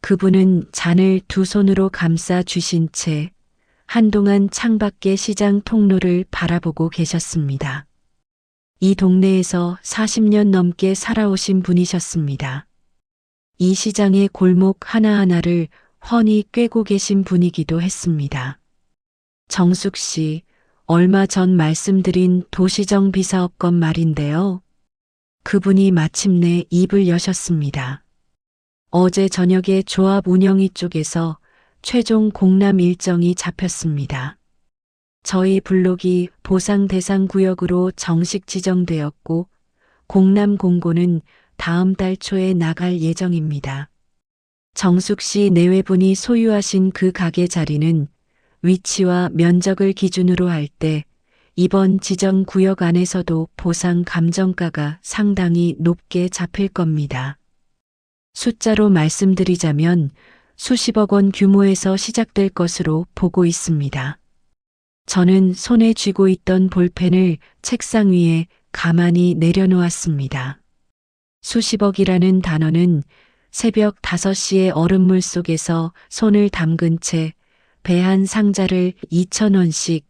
그분은 잔을 두 손으로 감싸 주신 채 한동안 창밖의 시장 통로를 바라보고 계셨습니다. 이 동네에서 40년 넘게 살아오신 분이셨습니다. 이 시장의 골목 하나하나를 훤히 꿰고 계신 분이기도 했습니다. 정숙 씨, 얼마 전 말씀드린 도시정 비사업 건 말인데요. 그분이 마침내 입을 여셨습니다. 어제 저녁에 조합 운영위 쪽에서 최종 공람 일정이 잡혔습니다. 저희 블록이 보상 대상 구역으로 정식 지정되었고 공람 공고는 다음 달 초에 나갈 예정입니다. 정숙 씨 내외분이 소유하신 그 가게 자리는 위치와 면적을 기준으로 할 때 이번 지정 구역 안에서도 보상 감정가가 상당히 높게 잡힐 겁니다. 숫자로 말씀드리자면 수십억 원 규모에서 시작될 것으로 보고 있습니다. 저는 손에 쥐고 있던 볼펜을 책상 위에 가만히 내려놓았습니다. 수십억이라는 단어는 새벽 5시의 얼음물 속에서 손을 담근 채 배 한 상자를 2,000원씩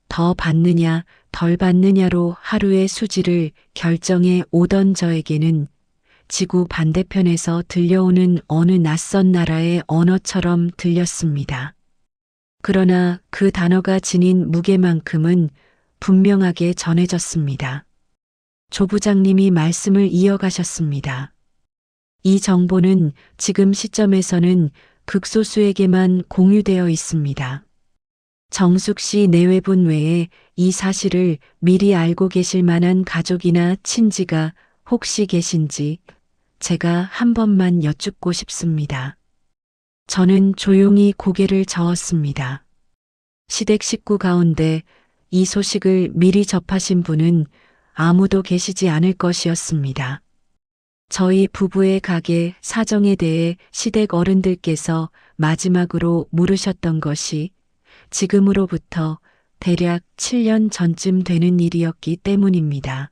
더 받느냐 덜 받느냐로 하루의 수지를 결정해 오던 저에게는 지구 반대편에서 들려오는 어느 낯선 나라의 언어처럼 들렸습니다. 그러나 그 단어가 지닌 무게만큼은 분명하게 전해졌습니다. 조 부장님이 말씀을 이어가셨습니다. 이 정보는 지금 시점에서는 극소수에게만 공유되어 있습니다. 정숙 씨 내외분 외에 이 사실을 미리 알고 계실 만한 가족이나 친지가 혹시 계신지 제가 한 번만 여쭙고 싶습니다. 저는 조용히 고개를 저었습니다. 시댁 식구 가운데 이 소식을 미리 접하신 분은 아무도 계시지 않을 것이었습니다. 저희 부부의 가게 사정에 대해 시댁 어른들께서 마지막으로 물으셨던 것이 지금으로부터 대략 7년 전쯤 되는 일이었기 때문입니다.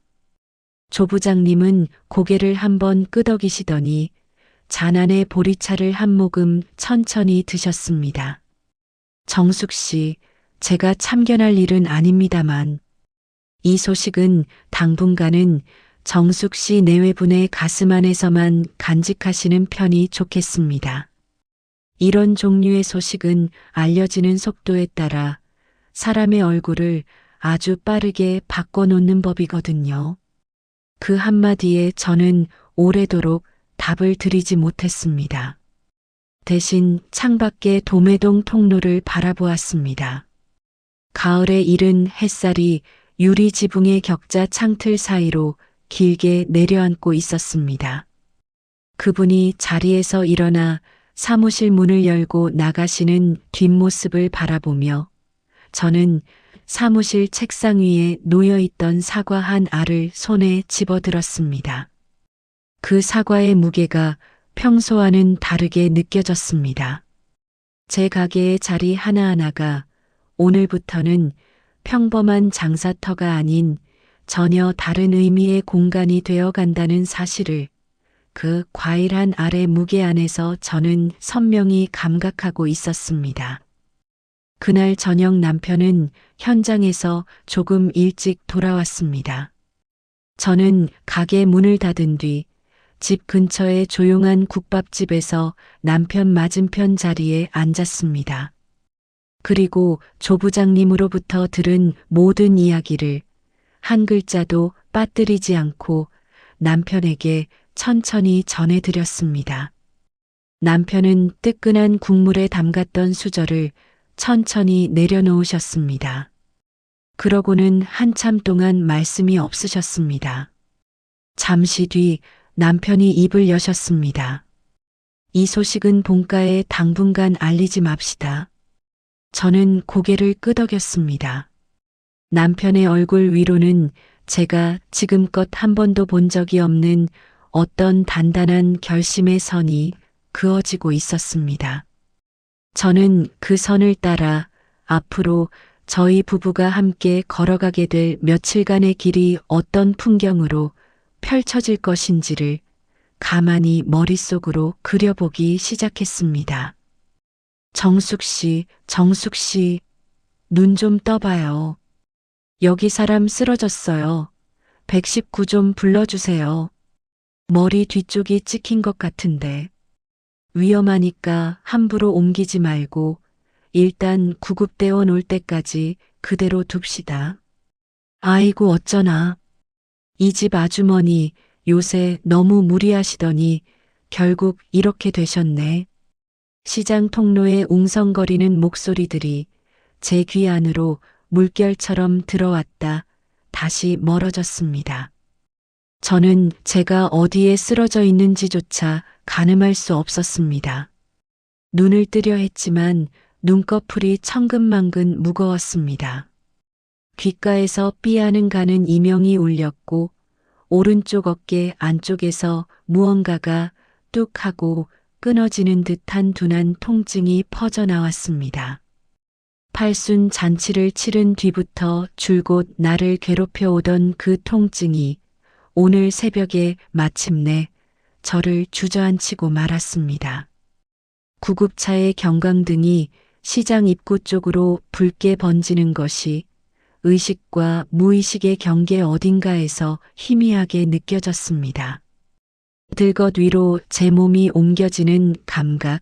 조 부장님은 고개를 한번 끄덕이시더니 잔 안에 보리차를 한 모금 천천히 드셨습니다. 정숙 씨, 제가 참견할 일은 아닙니다만 이 소식은 당분간은 정숙 씨 내외분의 가슴 안에서만 간직하시는 편이 좋겠습니다. 이런 종류의 소식은 알려지는 속도에 따라 사람의 얼굴을 아주 빠르게 바꿔놓는 법이거든요. 그 한마디에 저는 오래도록 답을 드리지 못했습니다. 대신 창밖의 도매동 통로를 바라보았습니다. 가을의 이른 햇살이 유리 지붕의 격자 창틀 사이로 길게 내려앉고 있었습니다. 그분이 자리에서 일어나 사무실 문을 열고 나가시는 뒷모습을 바라보며 저는 사무실 책상 위에 놓여있던 사과 한 알을 손에 집어들었습니다. 그 사과의 무게가 평소와는 다르게 느껴졌습니다. 제 가게의 자리 하나하나가 오늘부터는 평범한 장사터가 아닌 전혀 다른 의미의 공간이 되어 간다는 사실을 그 과일 한 알의 무게 안에서 저는 선명히 감각하고 있었습니다. 그날 저녁 남편은 현장에서 조금 일찍 돌아왔습니다. 저는 가게 문을 닫은 뒤 집 근처의 조용한 국밥집에서 남편 맞은편 자리에 앉았습니다. 그리고 조 부장님으로부터 들은 모든 이야기를 한 글자도 빠뜨리지 않고 남편에게 천천히 전해드렸습니다. 남편은 뜨끈한 국물에 담갔던 수저를 천천히 내려놓으셨습니다. 그러고는 한참 동안 말씀이 없으셨습니다. 잠시 뒤 남편이 입을 여셨습니다. 이 소식은 본가에 당분간 알리지 맙시다. 저는 고개를 끄덕였습니다. 남편의 얼굴 위로는 제가 지금껏 한 번도 본 적이 없는 어떤 단단한 결심의 선이 그어지고 있었습니다. 저는 그 선을 따라 앞으로 저희 부부가 함께 걸어가게 될 며칠간의 길이 어떤 풍경으로 펼쳐질 것인지를 가만히 머릿속으로 그려보기 시작했습니다. 정숙 씨, 눈 좀 떠봐요. 여기 사람 쓰러졌어요. 119 좀 불러주세요. 머리 뒤쪽이 찍힌 것 같은데. 위험하니까 함부로 옮기지 말고 일단 구급대원 올 때까지 그대로 둡시다. 아이고 어쩌나. 이 집 아주머니 요새 너무 무리하시더니 결국 이렇게 되셨네. 시장 통로에 웅성거리는 목소리들이 제 귀 안으로 물결처럼 들어왔다 다시 멀어졌습니다. 저는 제가 어디에 쓰러져 있는지조차 가늠할 수 없었습니다. 눈을 뜨려 했지만 눈꺼풀이 천근만근 무거웠습니다. 귓가에서 삐하는 가는 이명이 울렸고 오른쪽 어깨 안쪽에서 무언가가 뚝 하고 끊어지는 듯한 둔한 통증이 퍼져나왔습니다. 팔순 잔치를 치른 뒤부터 줄곧 나를 괴롭혀 오던 그 통증이 오늘 새벽에 마침내 저를 주저앉히고 말았습니다. 구급차의 경광등이 시장 입구 쪽으로 붉게 번지는 것이 의식과 무의식의 경계 어딘가에서 희미하게 느껴졌습니다. 들것 위로 제 몸이 옮겨지는 감각,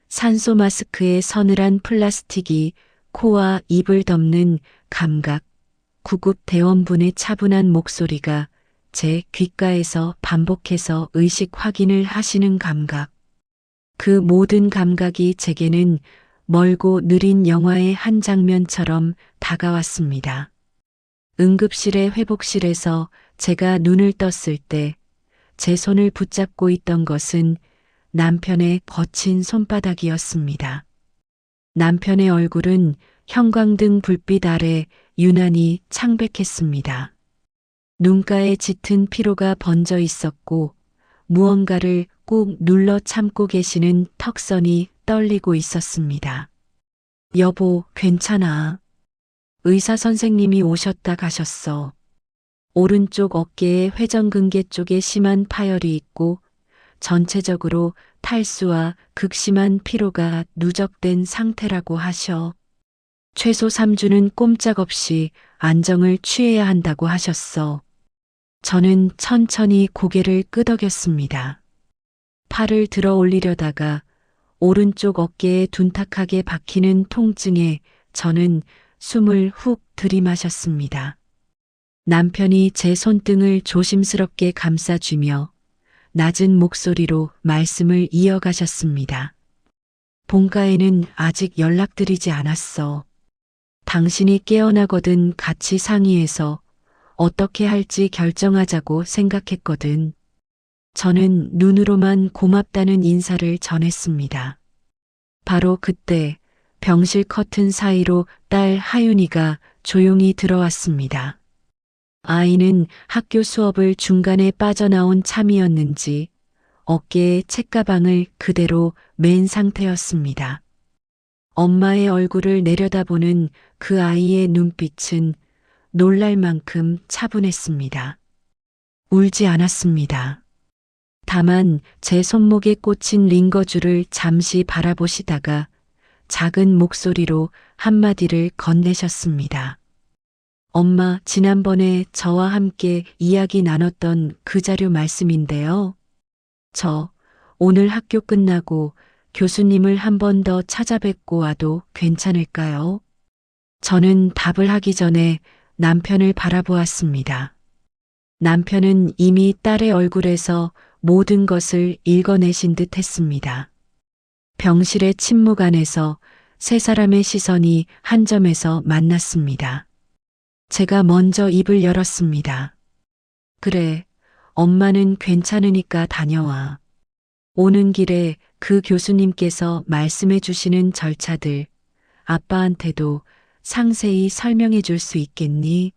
산소 마스크의 서늘한 플라스틱이 코와 입을 덮는 감각, 구급 대원분의 차분한 목소리가 제 귓가에서 반복해서 의식 확인을 하시는 감각. 그 모든 감각이 제게는 멀고 느린 영화의 한 장면처럼 다가왔습니다. 응급실의 회복실에서 제가 눈을 떴을 때 제 손을 붙잡고 있던 것은 남편의 거친 손바닥이었습니다. 남편의 얼굴은 형광등 불빛 아래 유난히 창백했습니다. 눈가에 짙은 피로가 번져 있었고 무언가를 꾹 눌러 참고 계시는 턱선이 떨리고 있었습니다. 여보, 괜찮아. 의사 선생님이 오셨다 가셨어. 오른쪽 어깨에 회전근개 쪽에 심한 파열이 있고 전체적으로 탈수와 극심한 피로가 누적된 상태라고 하셔. 최소 3주는 꼼짝없이 안정을 취해야 한다고 하셨어. 저는 천천히 고개를 끄덕였습니다. 팔을 들어 올리려다가 오른쪽 어깨에 둔탁하게 박히는 통증에 저는 숨을 훅 들이마셨습니다. 남편이 제 손등을 조심스럽게 감싸주며 낮은 목소리로 말씀을 이어가셨습니다. 본가에는 아직 연락드리지 않았어. 당신이 깨어나거든 같이 상의해서 어떻게 할지 결정하자고 생각했거든. 저는 눈으로만 고맙다는 인사를 전했습니다. 바로 그때 병실 커튼 사이로 딸 하윤이가 조용히 들어왔습니다. 아이는 학교 수업을 중간에 빠져나온 참이었는지 어깨에 책가방을 그대로 맨 상태였습니다. 엄마의 얼굴을 내려다보는 그 아이의 눈빛은 놀랄 만큼 차분했습니다. 울지 않았습니다. 다만 제 손목에 꽂힌 링거줄을 잠시 바라보시다가 작은 목소리로 한마디를 건네셨습니다. 엄마, 지난번에 저와 함께 이야기 나눴던 그 자료 말씀인데요. 저 오늘 학교 끝나고 교수님을 한 번 더 찾아뵙고 와도 괜찮을까요? 저는 답을 하기 전에 남편을 바라보았습니다. 남편은 이미 딸의 얼굴에서 모든 것을 읽어내신 듯 했습니다. 병실의 침묵 안에서 세 사람의 시선이 한 점에서 만났습니다. 제가 먼저 입을 열었습니다. 그래, 엄마는 괜찮으니까 다녀와. 오는 길에 그 교수님께서 말씀해 주시는 절차들, 아빠한테도 상세히 설명해 줄 수 있겠니?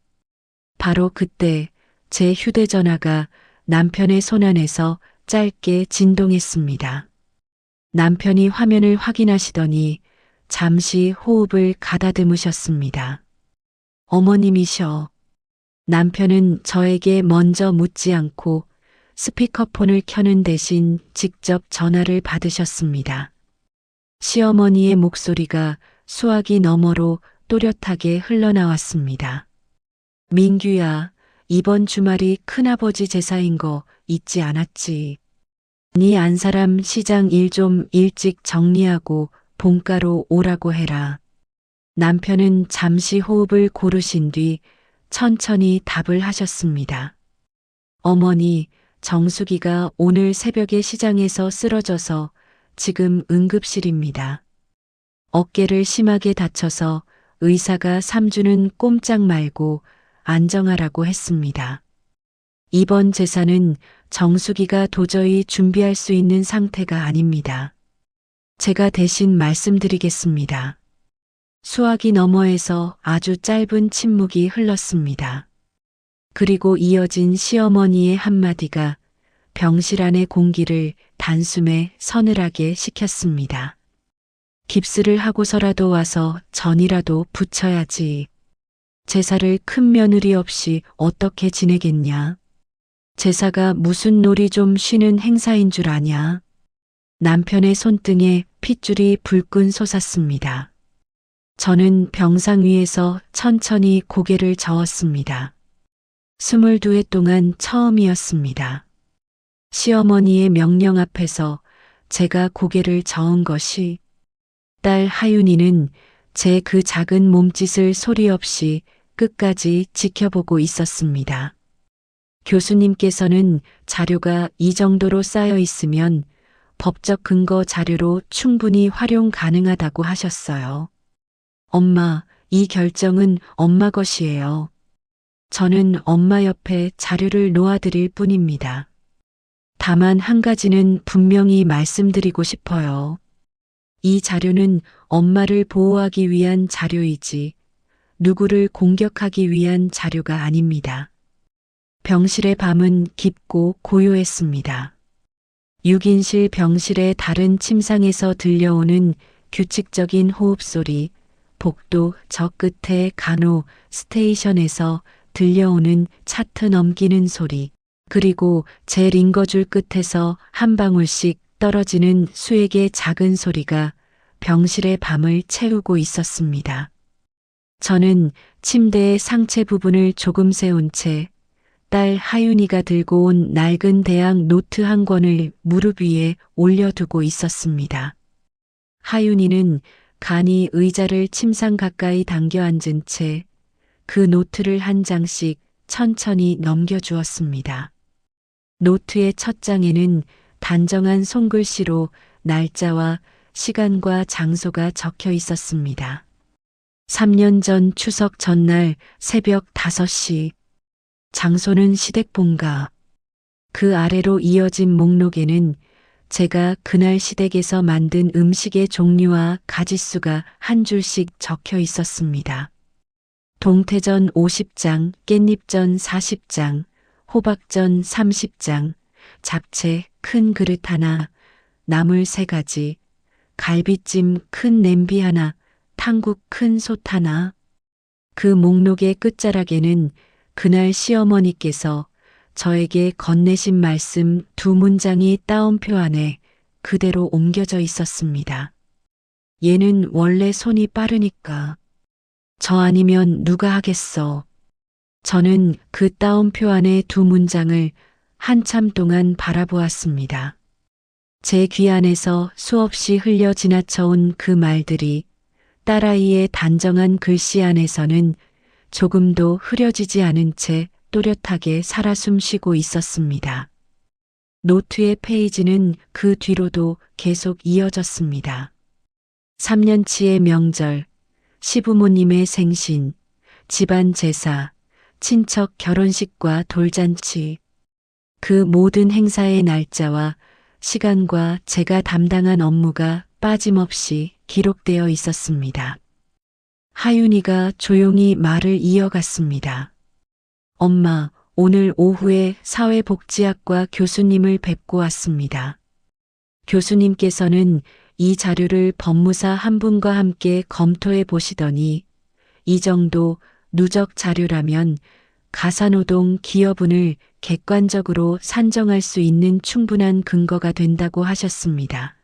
바로 그때 제 휴대전화가 남편의 손안에서 짧게 진동했습니다. 남편이 화면을 확인하시더니 잠시 호흡을 가다듬으셨습니다. 어머님이셔. 남편은 저에게 먼저 묻지 않고 스피커폰을 켜는 대신 직접 전화를 받으셨습니다. 시어머니의 목소리가 수화기 너머로 또렷하게 흘러나왔습니다. 민규야, 이번 주말이 큰아버지 제사인 거 잊지 않았지? 네 안사람 시장 일 좀 일찍 정리하고 본가로 오라고 해라. 남편은 잠시 호흡을 고르신 뒤 천천히 답을 하셨습니다. 어머니, 정숙이가 오늘 새벽에 시장에서 쓰러져서 지금 응급실입니다. 어깨를 심하게 다쳐서 의사가 3주는 꼼짝 말고 안정하라고 했습니다. 이번 제사는 정숙이가 도저히 준비할 수 있는 상태가 아닙니다. 제가 대신 말씀드리겠습니다. 수화기 너머에서 아주 짧은 침묵이 흘렀습니다. 그리고 이어진 시어머니의 한마디가 병실 안의 공기를 단숨에 서늘하게 식혔습니다. 깁스를 하고서라도 와서 전이라도 붙여야지. 제사를 큰 며느리 없이 어떻게 지내겠냐. 제사가 무슨 놀이 좀 쉬는 행사인 줄 아냐. 남편의 손등에 핏줄이 불끈 솟았습니다. 저는 병상 위에서 천천히 고개를 저었습니다. 22회 동안 처음이었습니다. 시어머니의 명령 앞에서 제가 고개를 저은 것이 딸 하윤이는 제 그 작은 몸짓을 소리 없이 끝까지 지켜보고 있었습니다. 교수님께서는 자료가 이 정도로 쌓여 있으면 법적 근거 자료로 충분히 활용 가능하다고 하셨어요. 엄마, 이 결정은 엄마 것이에요. 저는 엄마 옆에 자료를 놓아드릴 뿐입니다. 다만 한 가지는 분명히 말씀드리고 싶어요. 이 자료는 엄마를 보호하기 위한 자료이지 누구를 공격하기 위한 자료가 아닙니다. 병실의 밤은 깊고 고요했습니다. 6인실 병실의 다른 침상에서 들려오는 규칙적인 호흡소리, 복도 저 끝에 간호 스테이션에서 들려오는 차트 넘기는 소리, 그리고 제 링거줄 끝에서 한 방울씩 떨어지는 수액의 작은 소리가 병실의 밤을 채우고 있었습니다. 저는 침대의 상체 부분을 조금 세운 채 딸 하윤이가 들고 온 낡은 대학 노트 한 권을 무릎 위에 올려두고 있었습니다. 하윤이는 간이 의자를 침상 가까이 당겨 앉은 채 그 노트를 한 장씩 천천히 넘겨주었습니다. 노트의 첫 장에는 단정한 손글씨로 날짜와 시간과 장소가 적혀 있었습니다. 3년 전 추석 전날 새벽 5시, 장소는 시댁본가. 그 아래로 이어진 목록에는 제가 그날 시댁에서 만든 음식의 종류와 가짓수가 한 줄씩 적혀 있었습니다. 동태전 50장, 깻잎전 40장, 호박전 30장, 잡채 큰 그릇 하나, 나물 3가지, 갈비찜 큰 냄비 하나, 탕국 큰 솥 하나. 그 목록의 끝자락에는 그날 시어머니께서 저에게 건네신 말씀 2문장이 따옴표 안에 그대로 옮겨져 있었습니다. 얘는 원래 손이 빠르니까. 저 아니면 누가 하겠어. 저는 그 따옴표 안에 2문장을 한참 동안 바라보았습니다. 제 귀 안에서 수없이 흘려 지나쳐온 그 말들이 딸아이의 단정한 글씨 안에서는 조금도 흐려지지 않은 채 또렷하게 살아 숨쉬고 있었습니다. 노트의 페이지는 그 뒤로도 계속 이어졌습니다. 3년치의 명절, 시부모님의 생신, 집안 제사, 친척 결혼식과 돌잔치, 그 모든 행사의 날짜와 시간과 제가 담당한 업무가 빠짐없이 기록되어 있었습니다. 하윤이가 조용히 말을 이어갔습니다. 엄마, 오늘 오후에 사회복지학과 교수님을 뵙고 왔습니다. 교수님께서는 이 자료를 법무사 한 분과 함께 검토해 보시더니 이 정도 누적 자료라면 가사노동 기여분을 객관적으로 산정할 수 있는 충분한 근거가 된다고 하셨습니다.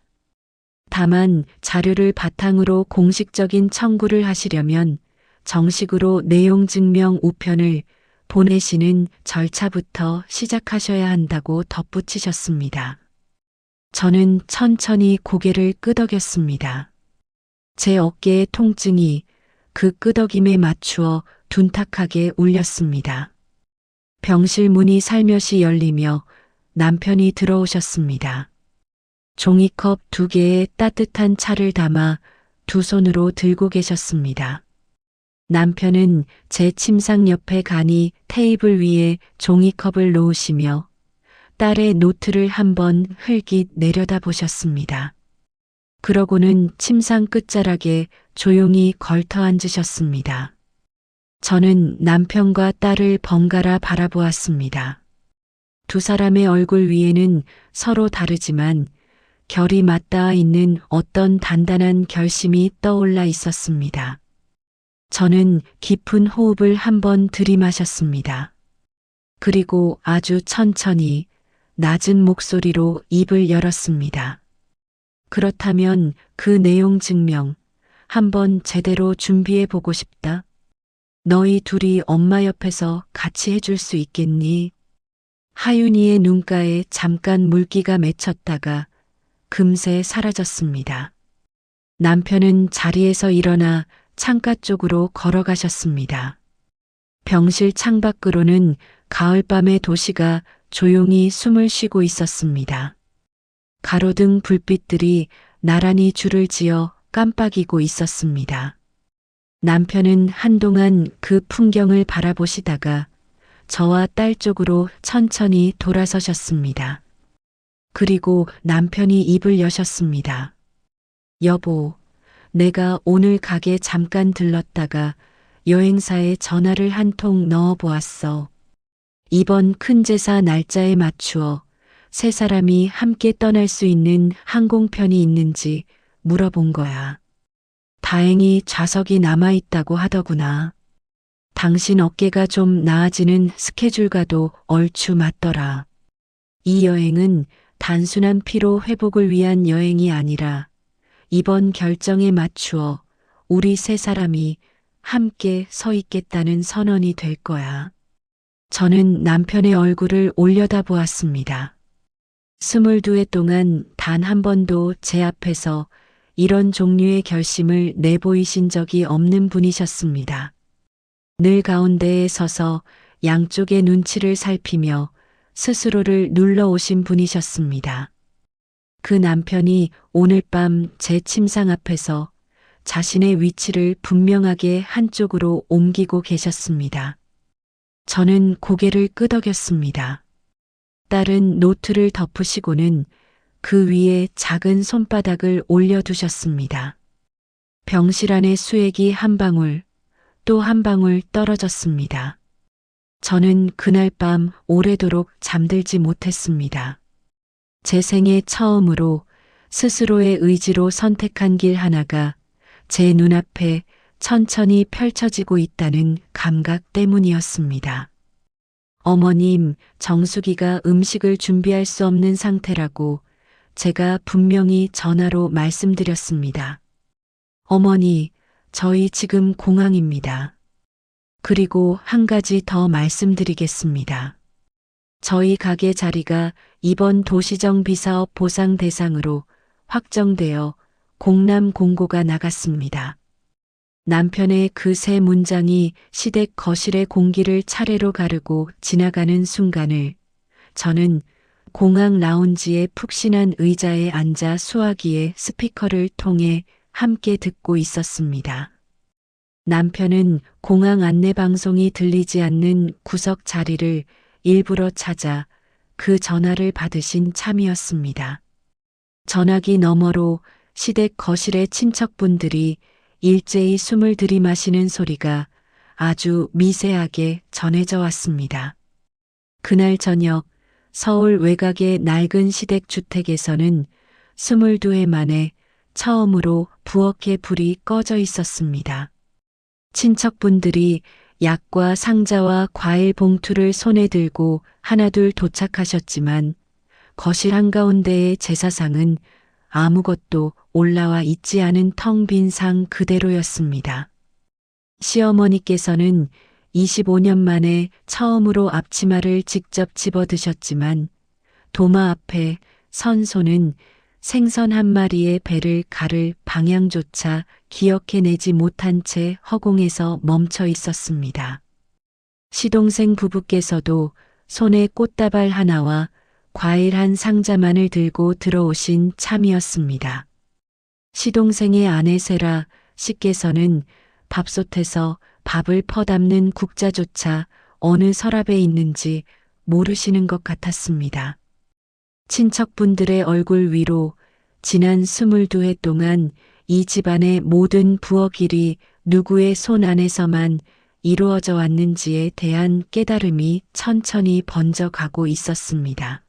다만 자료를 바탕으로 공식적인 청구를 하시려면 정식으로 내용 증명 우편을 보내시는 절차부터 시작하셔야 한다고 덧붙이셨습니다. 저는 천천히 고개를 끄덕였습니다. 제 어깨의 통증이 그 끄덕임에 맞추어 둔탁하게 울렸습니다. 병실 문이 살며시 열리며 남편이 들어오셨습니다. 종이컵 2개에 따뜻한 차를 담아 2손으로 들고 계셨습니다. 남편은 제 침상 옆에 가니 테이블 위에 종이컵을 놓으시며 딸의 노트를 한번 흘깃 내려다보셨습니다. 그러고는 침상 끝자락에 조용히 걸터 앉으셨습니다. 저는 남편과 딸을 번갈아 바라보았습니다. 2 사람의 얼굴 위에는 서로 다르지만 결이 맞닿아 있는 어떤 단단한 결심이 떠올라 있었습니다. 저는 깊은 호흡을 한번 들이마셨습니다. 그리고 아주 천천히 낮은 목소리로 입을 열었습니다. 그렇다면 그 내용 증명 한번 제대로 준비해 보고 싶다. 너희 둘이 엄마 옆에서 같이 해줄 수 있겠니? 하윤이의 눈가에 잠깐 물기가 맺혔다가 금세 사라졌습니다. 남편은 자리에서 일어나 창가 쪽으로 걸어가셨습니다. 병실 창밖으로는 가을밤의 도시가 조용히 숨을 쉬고 있었습니다. 가로등 불빛들이 나란히 줄을 지어 깜빡이고 있었습니다. 남편은 한동안 그 풍경을 바라보시다가 저와 딸 쪽으로 천천히 돌아서셨습니다. 그리고 남편이 입을 여셨습니다. 여보, 내가 오늘 가게 잠깐 들렀다가 여행사에 전화를 한 통 넣어 보았어. 이번 큰 제사 날짜에 맞추어 3사람이 함께 떠날 수 있는 항공편이 있는지 물어본 거야. 다행히 좌석이 남아있다고 하더구나. 당신 어깨가 좀 나아지는 스케줄과도 얼추 맞더라. 이 여행은 단순한 피로 회복을 위한 여행이 아니라 이번 결정에 맞추어 우리 3사람이 함께 서 있겠다는 선언이 될 거야. 저는 남편의 얼굴을 올려다보았습니다. 22해 동안 단 한 번도 제 앞에서 이런 종류의 결심을 내보이신 적이 없는 분이셨습니다. 늘 가운데에 서서 양쪽의 눈치를 살피며 스스로를 눌러오신 분이셨습니다. 그 남편이 오늘 밤 제 침상 앞에서 자신의 위치를 분명하게 한쪽으로 옮기고 계셨습니다. 저는 고개를 끄덕였습니다. 딸은 노트를 덮으시고는 그 위에 작은 손바닥을 올려두셨습니다. 병실 안의 수액이 한 방울, 또 한 방울 떨어졌습니다. 저는 그날 밤 오래도록 잠들지 못했습니다. 제 생애 처음으로 스스로의 의지로 선택한 길 하나가 제 눈앞에 천천히 펼쳐지고 있다는 감각 때문이었습니다. 어머님, 정수기가 음식을 준비할 수 없는 상태라고 제가 분명히 전화로 말씀드렸습니다. 어머니, 저희 지금 공항입니다. 그리고 한 가지 더 말씀드리겠습니다. 저희 가게 자리가 이번 도시정 비사업 보상 대상으로 확정되어 공람 공고가 나갔습니다. 남편의 그 세 문장이 시댁 거실의 공기를 차례로 가르고 지나가는 순간을 저는 공항 라운지의 푹신한 의자에 앉아 수화기의 스피커를 통해 함께 듣고 있었습니다. 남편은 공항 안내방송이 들리지 않는 구석 자리를 일부러 찾아 그 전화를 받으신 참이었습니다. 전화기 너머로 시댁 거실의 친척분들이 일제히 숨을 들이마시는 소리가 아주 미세하게 전해져 왔습니다. 그날 저녁 서울 외곽의 낡은 시댁 주택에서는 22해 만에 처음으로 부엌에 불이 꺼져 있었습니다. 친척분들이 약과 상자와 과일 봉투를 손에 들고 하나둘 도착하셨지만 거실 한가운데의 제사상은 아무것도 올라와 있지 않은 텅 빈 상 그대로였습니다. 시어머니께서는 25년 만에 처음으로 앞치마를 직접 집어 드셨지만 도마 앞에 선 손은 생선 한 마리의 배를 가를 방향조차 기억해내지 못한 채 허공에서 멈춰 있었습니다. 시동생 부부께서도 손에 꽃다발 하나와 과일 한 상자만을 들고 들어오신 참이었습니다. 시동생의 아내 세라 씨께서는 밥솥에서 밥을 퍼담는 국자조차 어느 서랍에 있는지 모르시는 것 같았습니다. 친척분들의 얼굴 위로 지난 22해 동안 이 집안의 모든 부엌 일이 누구의 손 안에서만 이루어져 왔는지에 대한 깨달음이 천천히 번져가고 있었습니다.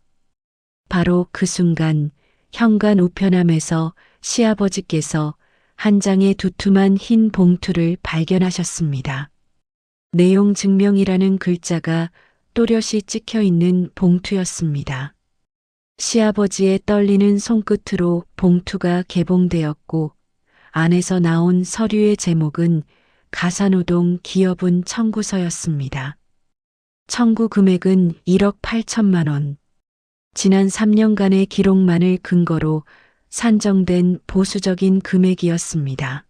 바로 그 순간 현관 우편함에서 시아버지께서 한 장의 두툼한 흰 봉투를 발견하셨습니다. 내용 증명이라는 글자가 또렷이 찍혀 있는 봉투였습니다. 시아버지의 떨리는 손끝으로 봉투가 개봉되었고 안에서 나온 서류의 제목은 가사노동 기여분 청구서였습니다. 청구 금액은 1억 8천만 원. 지난 3년간의 기록만을 근거로 산정된 보수적인 금액이었습니다.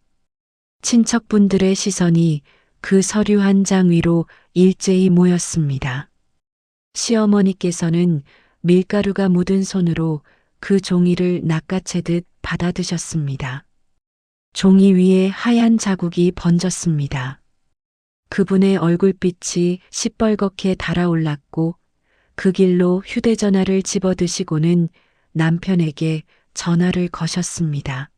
친척분들의 시선이 그 서류 한 장 위로 일제히 모였습니다. 시어머니께서는 밀가루가 묻은 손으로 그 종이를 낚아채듯 받아드셨습니다. 종이 위에 하얀 자국이 번졌습니다. 그분의 얼굴빛이 시뻘겋게 달아올랐고 그 길로 휴대전화를 집어드시고는 남편에게 전화를 거셨습니다.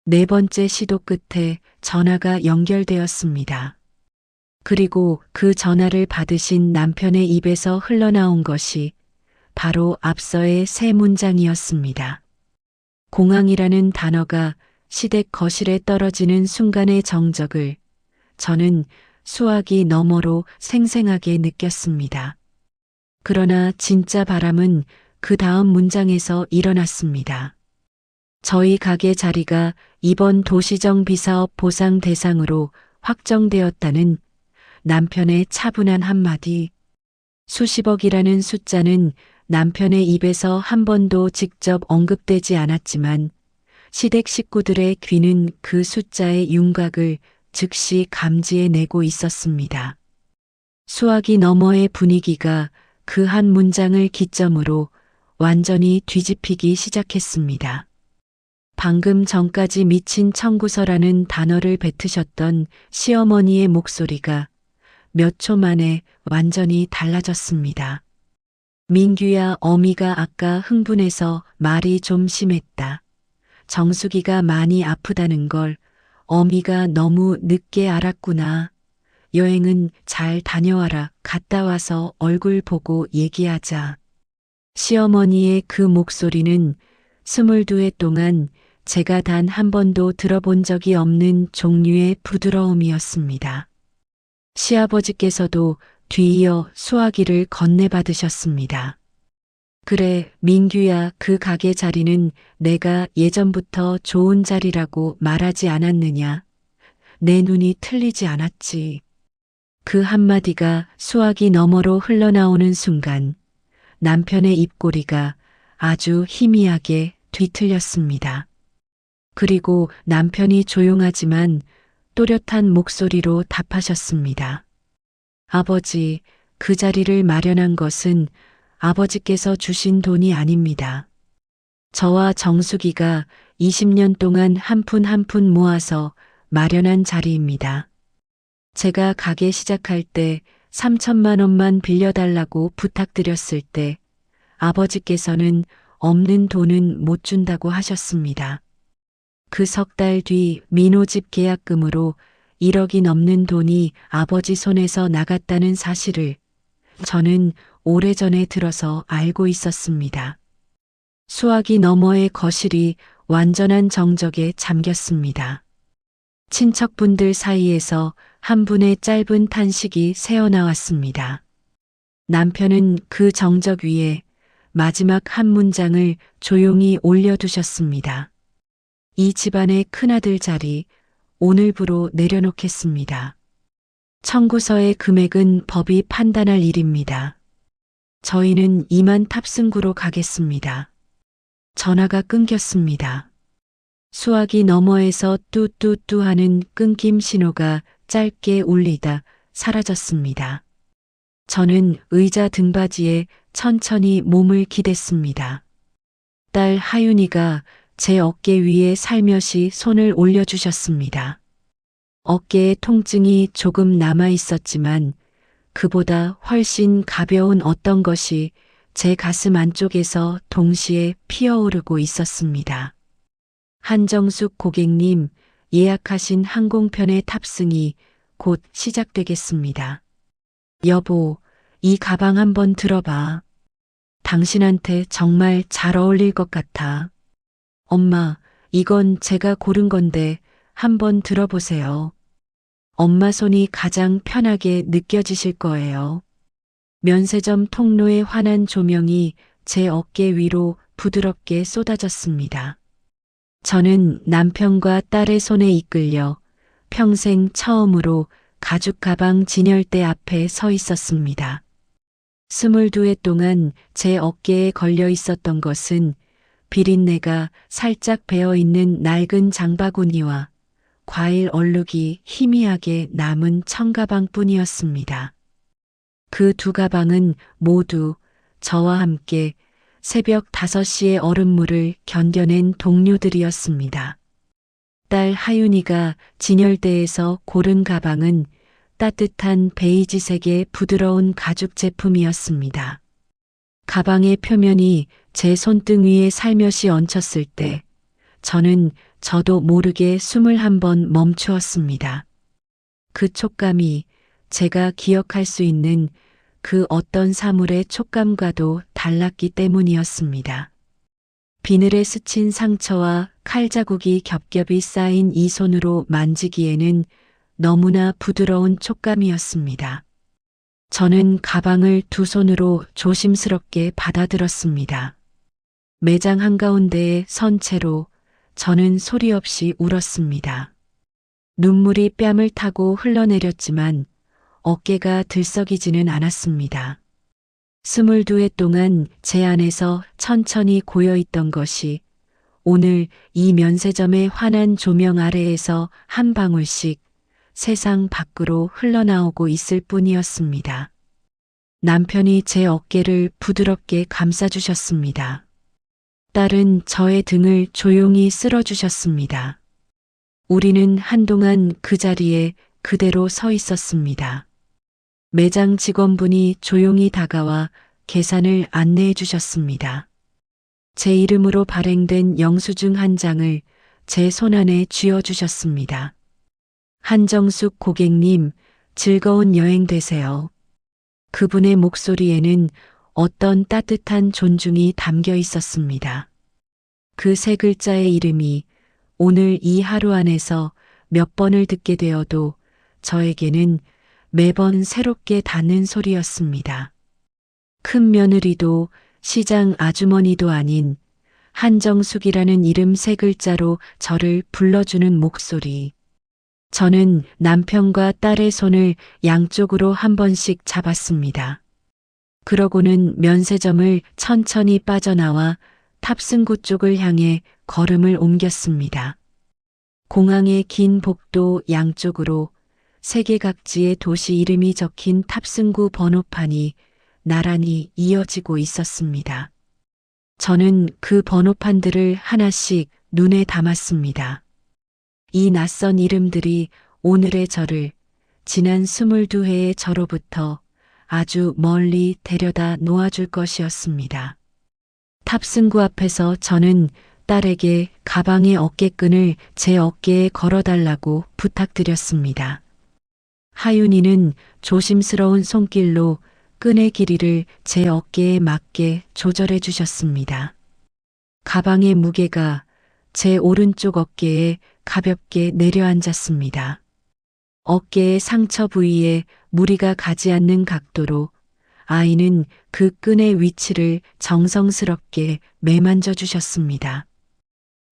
네 번째 시도 끝에 전화가 연결되었습니다. 그리고 그 전화를 받으신 남편의 입에서 흘러나온 것이 바로 앞서의 세 문장이었습니다. 공항이라는 단어가 시댁 거실에 떨어지는 순간의 정적을 저는 수화기 너머로 생생하게 느꼈습니다. 그러나 진짜 바람은 그 다음 문장에서 일어났습니다. 저희 가게 자리가 이번 도시정 비사업 보상 대상으로 확정되었다는 남편의 차분한 한마디. 수십억이라는 숫자는 남편의 입에서 한 번도 직접 언급되지 않았지만 시댁 식구들의 귀는 그 숫자의 윤곽을 즉시 감지해내고 있었습니다. 수화기 너머의 분위기가 그 한 문장을 기점으로 완전히 뒤집히기 시작했습니다. 방금 전까지 미친 청구서라는 단어를 뱉으셨던 시어머니의 목소리가 몇 초 만에 완전히 달라졌습니다. 민규야, 어미가 아까 흥분해서 말이 좀 심했다. 정수기가 많이 아프다는 걸 어미가 너무 늦게 알았구나. 여행은 잘 다녀와라. 갔다 와서 얼굴 보고 얘기하자. 시어머니의 그 목소리는 22해 동안 제가 단 한 번도 들어본 적이 없는 종류의 부드러움이었습니다. 시아버지께서도 뒤이어 수화기를 건네받으셨습니다. 그래, 민규야, 그 가게 자리는 내가 예전부터 좋은 자리라고 말하지 않았느냐. 내 눈이 틀리지 않았지. 그 한마디가 수화기 너머로 흘러나오는 순간 남편의 입꼬리가 아주 희미하게 뒤틀렸습니다. 그리고 남편이 조용하지만 또렷한 목소리로 답하셨습니다. 아버지, 그 자리를 마련한 것은 아버지께서 주신 돈이 아닙니다. 저와 정숙이가 20년 동안 한 푼 한 푼 모아서 마련한 자리입니다. 제가 가게 시작할 때 3천만 원만 빌려달라고 부탁드렸을 때 아버지께서는 없는 돈은 못 준다고 하셨습니다. 그 석 달 뒤 민호집 계약금으로 1억이 넘는 돈이 아버지 손에서 나갔다는 사실을 저는 오래전에 들어서 알고 있었습니다. 수화기 너머의 거실이 완전한 정적에 잠겼습니다. 친척분들 사이에서 한 분의 짧은 탄식이 새어나왔습니다. 남편은 그 정적 위에 마지막 한 문장을 조용히 올려두셨습니다. 이 집안의 큰아들 자리 오늘부로 내려놓겠습니다. 청구서의 금액은 법이 판단할 일입니다. 저희는 이만 탑승구로 가겠습니다. 전화가 끊겼습니다. 수화기 너머에서 뚜뚜뚜 하는 끊김 신호가 짧게 울리다 사라졌습니다. 저는 의자 등받이에 천천히 몸을 기댔습니다. 딸 하윤이가 제 어깨 위에 살며시 손을 올려주셨습니다. 어깨에 통증이 조금 남아 있었지만 그보다 훨씬 가벼운 어떤 것이 제 가슴 안쪽에서 동시에 피어오르고 있었습니다. 한정숙 고객님, 예약하신 항공편의 탑승이 곧 시작되겠습니다. 여보, 이 가방 한번 들어봐. 당신한테 정말 잘 어울릴 것 같아. 엄마, 이건 제가 고른 건데 한번 들어보세요. 엄마 손이 가장 편하게 느껴지실 거예요. 면세점 통로의 환한 조명이 제 어깨 위로 부드럽게 쏟아졌습니다. 저는 남편과 딸의 손에 이끌려 평생 처음으로 가죽 가방 진열대 앞에 서 있었습니다. 22해 동안 제 어깨에 걸려 있었던 것은 비린내가 살짝 배어있는 낡은 장바구니와 과일 얼룩이 희미하게 남은 청가방뿐이었습니다. 그 두 가방은 모두 저와 함께 새벽 5시의 얼음물을 견뎌낸 동료들이었습니다. 딸 하윤이가 진열대에서 고른 가방은 따뜻한 베이지색의 부드러운 가죽 제품이었습니다. 가방의 표면이 제 손등 위에 살며시 얹혔을 때 저도 모르게 숨을 한번 멈추었습니다. 그 촉감이 제가 기억할 수 있는 그 어떤 사물의 촉감과도 달랐기 때문이었습니다. 비늘에 스친 상처와 칼자국이 겹겹이 쌓인 이 손으로 만지기에는 너무나 부드러운 촉감이었습니다. 저는 가방을 두 손으로 조심스럽게 받아들었습니다. 매장 한가운데에 선 채로 저는 소리 없이 울었습니다. 눈물이 뺨을 타고 흘러내렸지만 어깨가 들썩이지는 않았습니다. 22해 동안 제 안에서 천천히 고여있던 것이 오늘 이 면세점의 환한 조명 아래에서 한 방울씩 세상 밖으로 흘러나오고 있을 뿐이었습니다. 남편이 제 어깨를 부드럽게 감싸주셨습니다. 딸은 저의 등을 조용히 쓸어주셨습니다. 우리는 한동안 그 자리에 그대로 서 있었습니다. 매장 직원분이 조용히 다가와 계산을 안내해 주셨습니다. 제 이름으로 발행된 영수증 한 장을 제 손안에 쥐어주셨습니다. 한정숙 고객님, 즐거운 여행 되세요. 그분의 목소리에는 어떤 따뜻한 존중이 담겨 있었습니다. 그 세 글자의 이름이 오늘 이 하루 안에서 몇 번을 듣게 되어도 저에게는 매번 새롭게 닿는 소리였습니다. 큰 며느리도 시장 아주머니도 아닌 한정숙이라는 이름 세 글자로 저를 불러주는 목소리. 저는 남편과 딸의 손을 양쪽으로 한 번씩 잡았습니다. 그러고는 면세점을 천천히 빠져나와 탑승구 쪽을 향해 걸음을 옮겼습니다. 공항의 긴 복도 양쪽으로 세계 각지의 도시 이름이 적힌 탑승구 번호판이 나란히 이어지고 있었습니다. 저는 그 번호판들을 하나씩 눈에 담았습니다. 이 낯선 이름들이 오늘의 저를 지난 22회의 저로부터 아주 멀리 데려다 놓아줄 것이었습니다. 탑승구 앞에서 저는 딸에게 가방의 어깨끈을 제 어깨에 걸어달라고 부탁드렸습니다. 하윤이는 조심스러운 손길로 끈의 길이를 제 어깨에 맞게 조절해 주셨습니다. 가방의 무게가 제 오른쪽 어깨에 가볍게 내려앉았습니다. 어깨의 상처 부위에 무리가 가지 않는 각도로 아이는 그 끈의 위치를 정성스럽게 매만져 주셨습니다.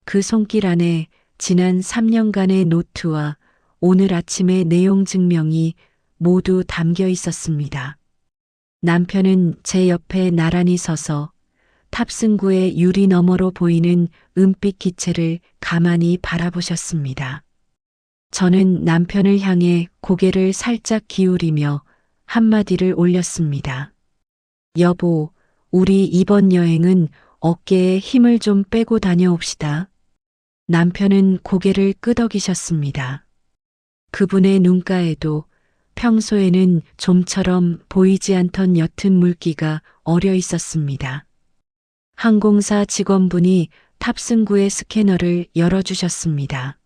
그 손길 안에 지난 3년간의 노트와 오늘 아침의 내용 증명이 모두 담겨 있었습니다. 남편은 제 옆에 나란히 서서 탑승구의 유리 너머로 보이는 은빛 기체를 가만히 바라보셨습니다. 저는 남편을 향해 고개를 살짝 기울이며 한마디를 올렸습니다. 여보, 우리 이번 여행은 어깨에 힘을 좀 빼고 다녀옵시다. 남편은 고개를 끄덕이셨습니다. 그분의 눈가에도 평소에는 좀처럼 보이지 않던 옅은 물기가 어려 있었습니다. 항공사 직원분이 탑승구의 스캐너를 열어주셨습니다.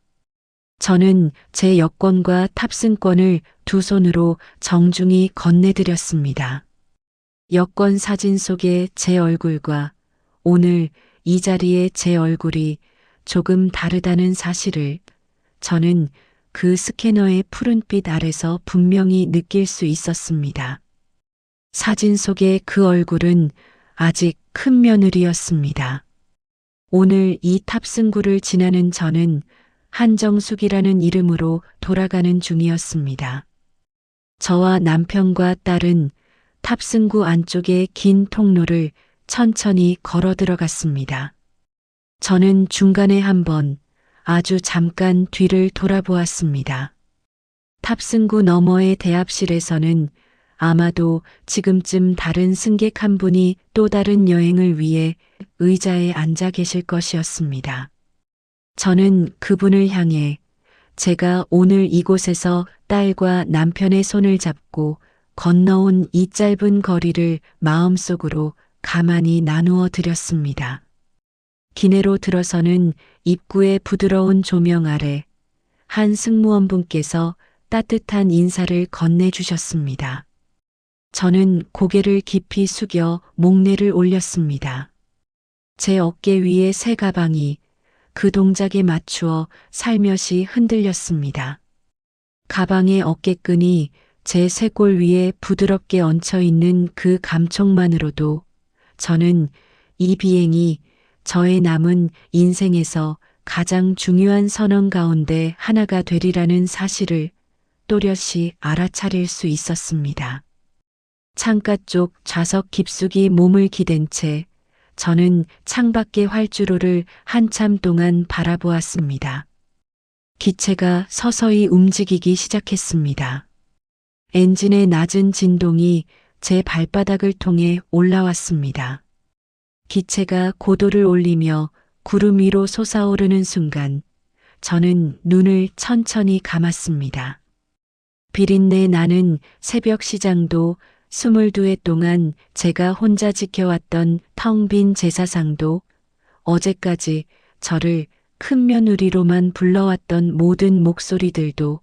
저는 제 여권과 탑승권을 두 손으로 정중히 건네드렸습니다. 여권 사진 속의 제 얼굴과 오늘 이 자리의 제 얼굴이 조금 다르다는 사실을 저는 그 스캐너의 푸른빛 아래서 분명히 느낄 수 있었습니다. 사진 속의 그 얼굴은 아직 큰 며느리였습니다. 오늘 이 탑승구를 지나는 저는 한정숙이라는 이름으로 돌아가는 중이었습니다. 저와 남편과 딸은 탑승구 안쪽의 긴 통로를 천천히 걸어 들어갔습니다. 저는 중간에 한번 아주 잠깐 뒤를 돌아보았습니다. 탑승구 너머의 대합실에서는 아마도 지금쯤 다른 승객 한 분이 또 다른 여행을 위해 의자에 앉아 계실 것이었습니다. 저는 그분을 향해 제가 오늘 이곳에서 딸과 남편의 손을 잡고 건너온 이 짧은 거리를 마음속으로 가만히 나누어 드렸습니다. 기내로 들어서는 입구의 부드러운 조명 아래 한 승무원분께서 따뜻한 인사를 건네주셨습니다. 저는 고개를 깊이 숙여 목례를 올렸습니다. 제 어깨 위의 새 가방이 그 동작에 맞추어 살며시 흔들렸습니다. 가방의 어깨끈이 제 쇄골 위에 부드럽게 얹혀 있는 그 감촉만으로도 저는 이 비행이 저의 남은 인생에서 가장 중요한 선언 가운데 하나가 되리라는 사실을 또렷이 알아차릴 수 있었습니다. 창가 쪽 좌석 깊숙이 몸을 기댄 채 저는 창밖의 활주로를 한참 동안 바라보았습니다. 기체가 서서히 움직이기 시작했습니다. 엔진의 낮은 진동이 제 발바닥을 통해 올라왔습니다. 기체가 고도를 올리며 구름 위로 솟아오르는 순간 저는 눈을 천천히 감았습니다. 비린내 나는 새벽 시장도 22회 동안 제가 혼자 지켜왔던 텅 빈 제사상도 어제까지 저를 큰 며느리로만 불러왔던 모든 목소리들도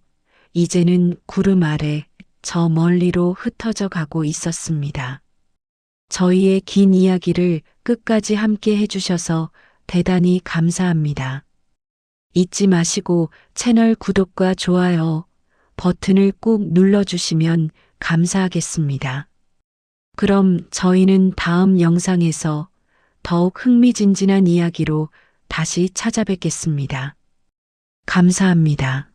이제는 구름 아래 저 멀리로 흩어져 가고 있었습니다. 저희의 긴 이야기를 끝까지 함께 해주셔서 대단히 감사합니다. 잊지 마시고 채널 구독과 좋아요 버튼을 꾹 눌러주시면 감사하겠습니다. 그럼 저희는 다음 영상에서 더욱 흥미진진한 이야기로 다시 찾아뵙겠습니다. 감사합니다.